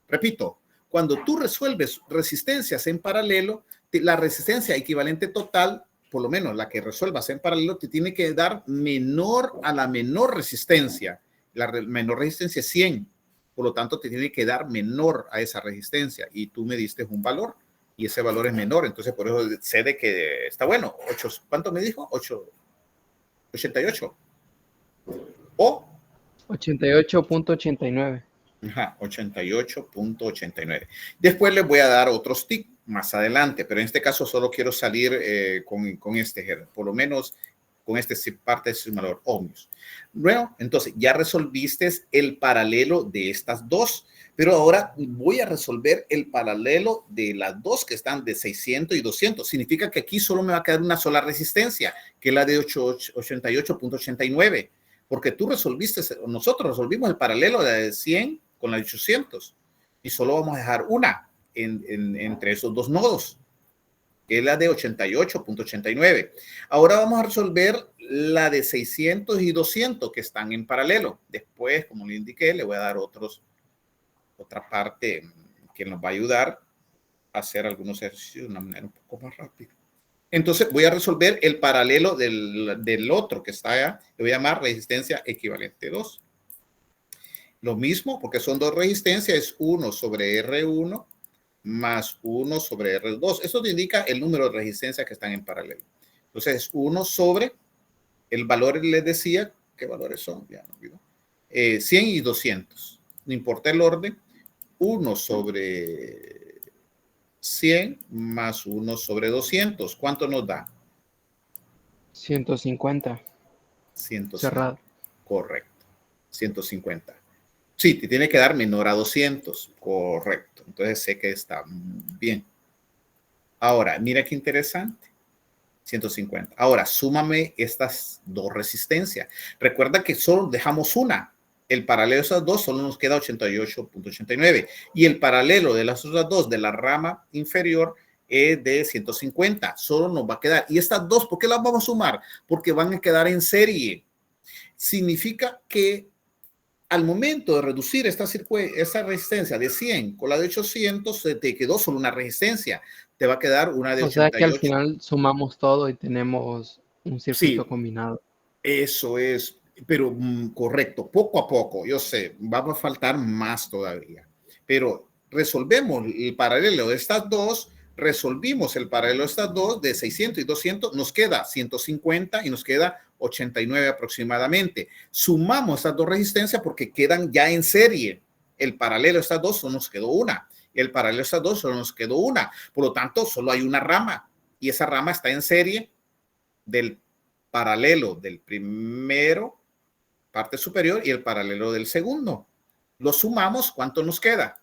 Repito, cuando tú resuelves resistencias en paralelo, la resistencia equivalente total, por lo menos la que resuelvas en paralelo, te tiene que dar menor a la menor resistencia. La menor resistencia es 100. Por lo tanto, te tiene que dar menor a esa resistencia. Y tú me diste un valor y ese valor es menor. Entonces, por eso sé de que está bueno. ¿Cuánto me dijo? 88. O 88.89. Ajá, 88.89. Después les voy a dar otros tips más adelante, pero en este caso solo quiero salir con este, por lo menos con este parte de simulador ohmios. Bueno, entonces ya resolviste el paralelo de estas dos, pero ahora voy a resolver el paralelo de las dos que están de 600 y 200. Significa que aquí solo me va a quedar una sola resistencia, que es la de 88.89, porque tú resolviste, nosotros resolvimos el paralelo de 100 con la de 800 y solo vamos a dejar una entre esos dos nodos, que es la de 88.89. Ahora vamos a resolver la de 600 y 200 que están en paralelo. Después, como le indiqué, le voy a dar otra parte que nos va a ayudar a hacer algunos ejercicios de una manera un poco más rápida. Entonces voy a resolver el paralelo del otro que está allá. Le voy a llamar resistencia equivalente 2. Lo mismo, porque son dos resistencias, es 1 sobre R1 más 1 sobre R2. Eso te indica el número de resistencias que están en paralelo. Entonces es 1 sobre el valor, les decía, ¿qué valores son? Ya no olvido. 100 y 200. No importa el orden. 1 sobre 100 más 1 sobre 200. ¿Cuánto nos da? 150. 150. Cerrado. Correcto. 150. Sí, te tiene que dar menor a 200. Correcto. Entonces sé que está bien. Ahora, mira qué interesante. 150. Ahora, súmame estas dos resistencias. Recuerda que solo dejamos una. El paralelo de esas dos solo nos queda 88.89. Y el paralelo de las otras dos de la rama inferior es de 150. Solo nos va a quedar. Y estas dos, ¿por qué las vamos a sumar? Porque van a quedar en serie. Significa que al momento de reducir esta resistencia de 100 con la de 800, se te quedó solo una resistencia. Te va a quedar una de 88. O sea que al final sumamos todo y tenemos un circuito combinado. Eso es, pero correcto, poco a poco. Yo sé, va a faltar más todavía. Pero resolvemos el paralelo de estas dos, resolvimos el paralelo de estas dos de 600 y 200, nos queda 150 y nos queda 89 aproximadamente. Sumamos estas dos resistencias porque quedan ya en serie. El paralelo de estas dos solo nos quedó una. El paralelo de estas dos solo nos quedó una. Por lo tanto, solo hay una rama. Y esa rama está en serie del paralelo del primero, parte superior, y el paralelo del segundo. Lo sumamos, ¿cuánto nos queda?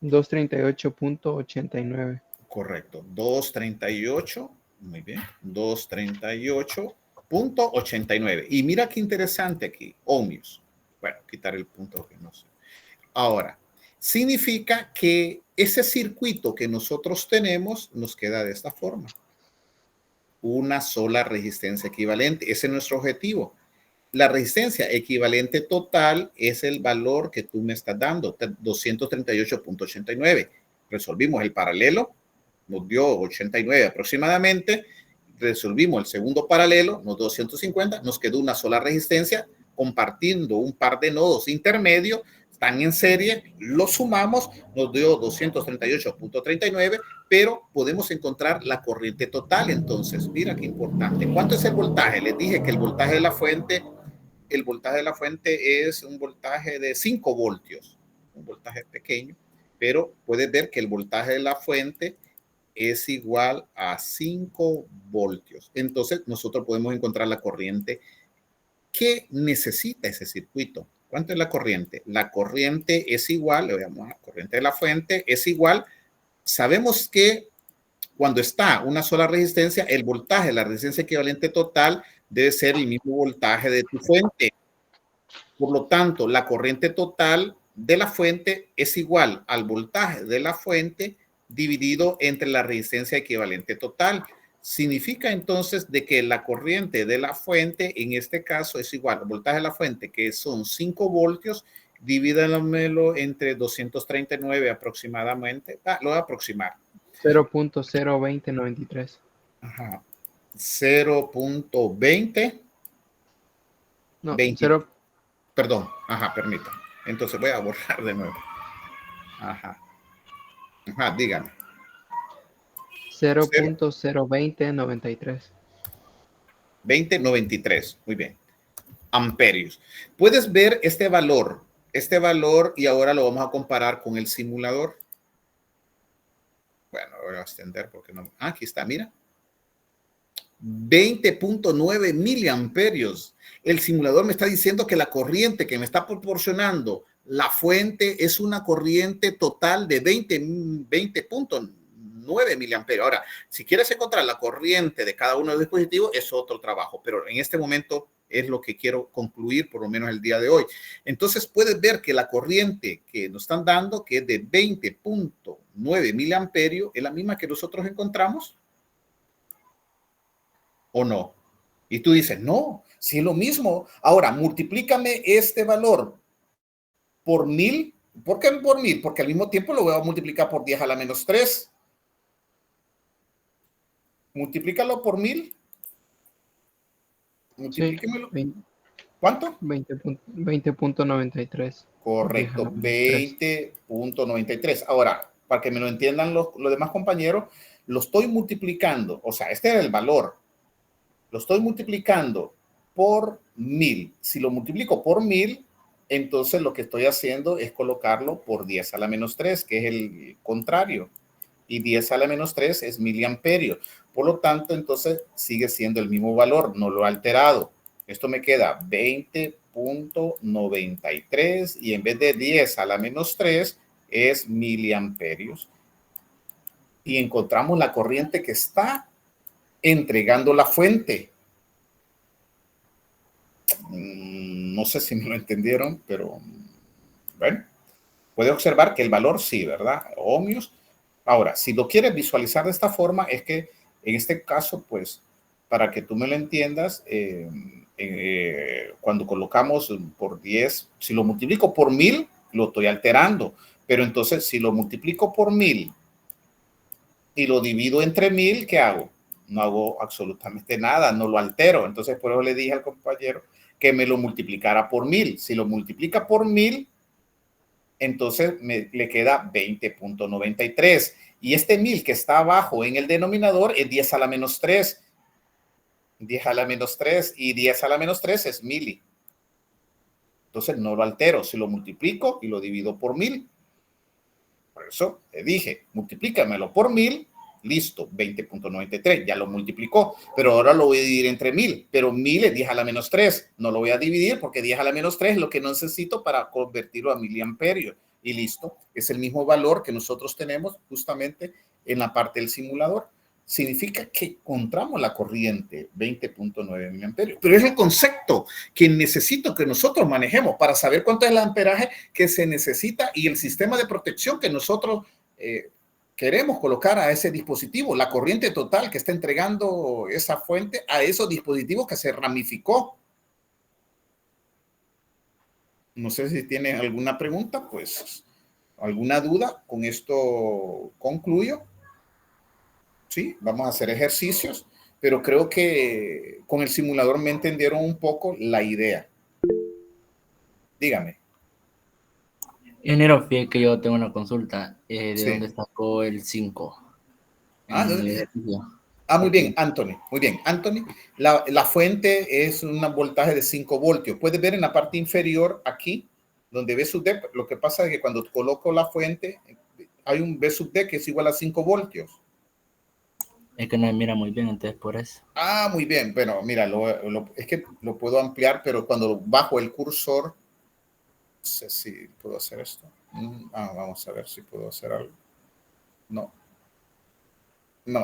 238.89. Correcto. 238. Muy bien. 238.89. Y mira qué interesante aquí. Ohmios. Bueno, quitar el punto que no sé. Ahora, significa que ese circuito que nosotros tenemos nos queda de esta forma. Una sola resistencia equivalente. Ese es nuestro objetivo. La resistencia equivalente total es el valor que tú me estás dando, 238.89. Resolvimos el paralelo, nos dio 89 aproximadamente. Resolvimos el segundo paralelo, nos dio 250. Nos quedó una sola resistencia compartiendo un par de nodos intermedios. Están en serie, lo sumamos, nos dio 238.39, pero podemos encontrar la corriente total. Entonces, mira qué importante. ¿Cuánto es el voltaje? Les dije que el voltaje de la fuente es un voltaje de 5 voltios, un voltaje pequeño, pero puedes ver que el voltaje de la fuente es igual a 5 voltios. Entonces, nosotros podemos encontrar la corriente que necesita ese circuito. ¿Cuánto es la corriente? La corriente es igual, le veamos a la corriente de la fuente, es igual. Sabemos que cuando está una sola resistencia, el voltaje, la resistencia equivalente total, debe ser el mismo voltaje de tu fuente. Por lo tanto, la corriente total de la fuente es igual al voltaje de la fuente dividido entre la resistencia equivalente total. Significa entonces de que la corriente de la fuente en este caso es igual al voltaje de la fuente, que son 5 voltios, divídanmelo entre 239 aproximadamente. Lo voy a aproximar. 0.02093. Ajá. 0.20. No, 20. 0. Perdón. Ajá, permítame. Entonces voy a borrar de nuevo. Ajá. Ajá, dígame. 0.02093. 2093. Muy bien. amperios. Puedes ver este valor, y ahora lo vamos a comparar con el simulador. Bueno, voy a extender porque no. Aquí está, mira. 20.9 miliamperios. El simulador me está diciendo que la corriente que me está proporcionando la fuente es una corriente total de 20.9 miliamperios. Ahora, si quieres encontrar la corriente de cada uno de los dispositivos, es otro trabajo, pero en este momento es lo que quiero concluir, por lo menos el día de hoy. Entonces, puedes ver que la corriente que nos están dando, que es de 20.9 miliamperios, es la misma que nosotros encontramos. ¿O no? Y tú dices, no, sí es lo mismo. Ahora, multiplícame este valor por 1000. ¿Por qué por 1000? Porque al mismo tiempo lo voy a multiplicar por 10 a la menos 3. Multiplícalo por 1000. Multiplíquemelo. Sí, ¿Cuánto? 20.93. Correcto, 20.93. Ahora, para que me lo entiendan los demás compañeros, lo estoy multiplicando. O sea, este era el valor. Lo estoy multiplicando por 1000. Si lo multiplico por 1000, entonces lo que estoy haciendo es colocarlo por 10 a la menos 3, que es el contrario. Y 10 a la menos 3 es miliamperios. Por lo tanto, entonces sigue siendo el mismo valor, no lo he alterado. Esto me queda 20.93 y en vez de 10 a la menos 3 es miliamperios. Y encontramos la corriente que está entregando la fuente. No sé si me lo entendieron, pero bueno, puede observar que el valor sí, ¿verdad? Ohmios. Ahora, si lo quieres visualizar de esta forma, es que en este caso, pues, para que tú me lo entiendas, cuando colocamos por 10, si lo multiplico por 1000, lo estoy alterando. Pero entonces, si lo multiplico por 1000 y lo divido entre 1000, ¿qué hago? No hago absolutamente nada, no lo altero. Entonces, por eso le dije al compañero que me lo multiplicara por 1000. Si lo multiplica por 1000, entonces le queda 20.93. Y este 1000 que está abajo en el denominador es 10 a la menos 3. 10 a la menos 3 y 10 a la menos 3 es mili. Entonces, no lo altero. Si lo multiplico y lo divido por 1000. Por eso le dije, multiplícamelo por 1000. Listo, 20.93, ya lo multiplicó, pero ahora lo voy a dividir entre 1000, pero 1000 es 10 a la menos 3, no lo voy a dividir porque 10 a la menos 3 es lo que necesito para convertirlo a miliamperios, y listo, es el mismo valor que nosotros tenemos justamente en la parte del simulador. Significa que encontramos la corriente 20.9 miliamperios, pero es el concepto que necesito que nosotros manejemos para saber cuánto es el amperaje que se necesita y el sistema de protección que nosotros queremos colocar a ese dispositivo, la corriente total que está entregando esa fuente a esos dispositivos que se ramificó. No sé si tienen alguna pregunta, pues, alguna duda. Con esto concluyo. Sí, vamos a hacer ejercicios, pero creo que con el simulador me entendieron un poco la idea. Dígame. Ingeniero, fíjate que yo tengo una consulta. ¿De Sí. dónde sacó el 5? Muy bien, Anthony. Muy bien, Anthony. La fuente es un voltaje de 5 voltios. Puedes ver en la parte inferior aquí, donde V sub D. Lo que pasa es que cuando coloco la fuente, hay un V sub D que es igual a 5 voltios. Es que no me mira muy bien, entonces por eso. Muy bien. Bueno, mira, es que lo puedo ampliar, pero cuando bajo el cursor, no sé si puedo hacer esto. Vamos a ver si puedo hacer algo. No,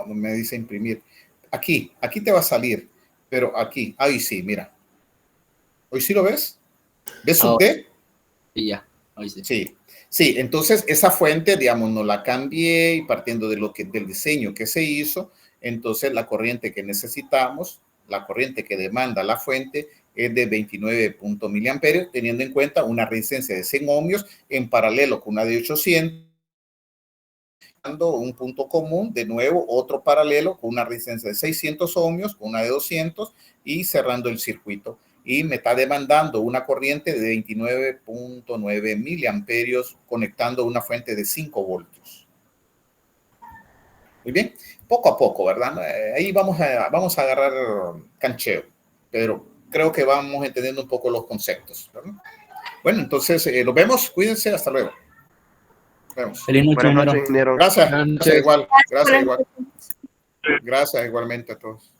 me dice imprimir. Aquí te va a salir, pero aquí, ahí sí, mira. ¿Hoy sí lo ves? ¿Ves sub D? Sí, ya, hoy sí. Sí, entonces esa fuente, digamos, no la cambié y partiendo de del diseño que se hizo, entonces la corriente que necesitamos, la corriente que demanda la fuente es de 29 miliamperios, teniendo en cuenta una resistencia de 100 ohmios en paralelo con una de 800. Un punto común, de nuevo otro paralelo con una resistencia de 600 ohmios, con una de 200 y cerrando el circuito. Y me está demandando una corriente de 29.9 miliamperios conectando una fuente de 5 voltios. Muy bien, poco a poco, ¿verdad? Ahí vamos a agarrar cancheo, pero creo que vamos entendiendo un poco los conceptos, ¿verdad? Bueno, entonces los vemos, cuídense, hasta luego. Nos vemos. Feliz noche, Buenas ingeniero. noches, ingeniero. Gracias, Buenas gracias noches. igual, gracias igual. Gracias igualmente a todos.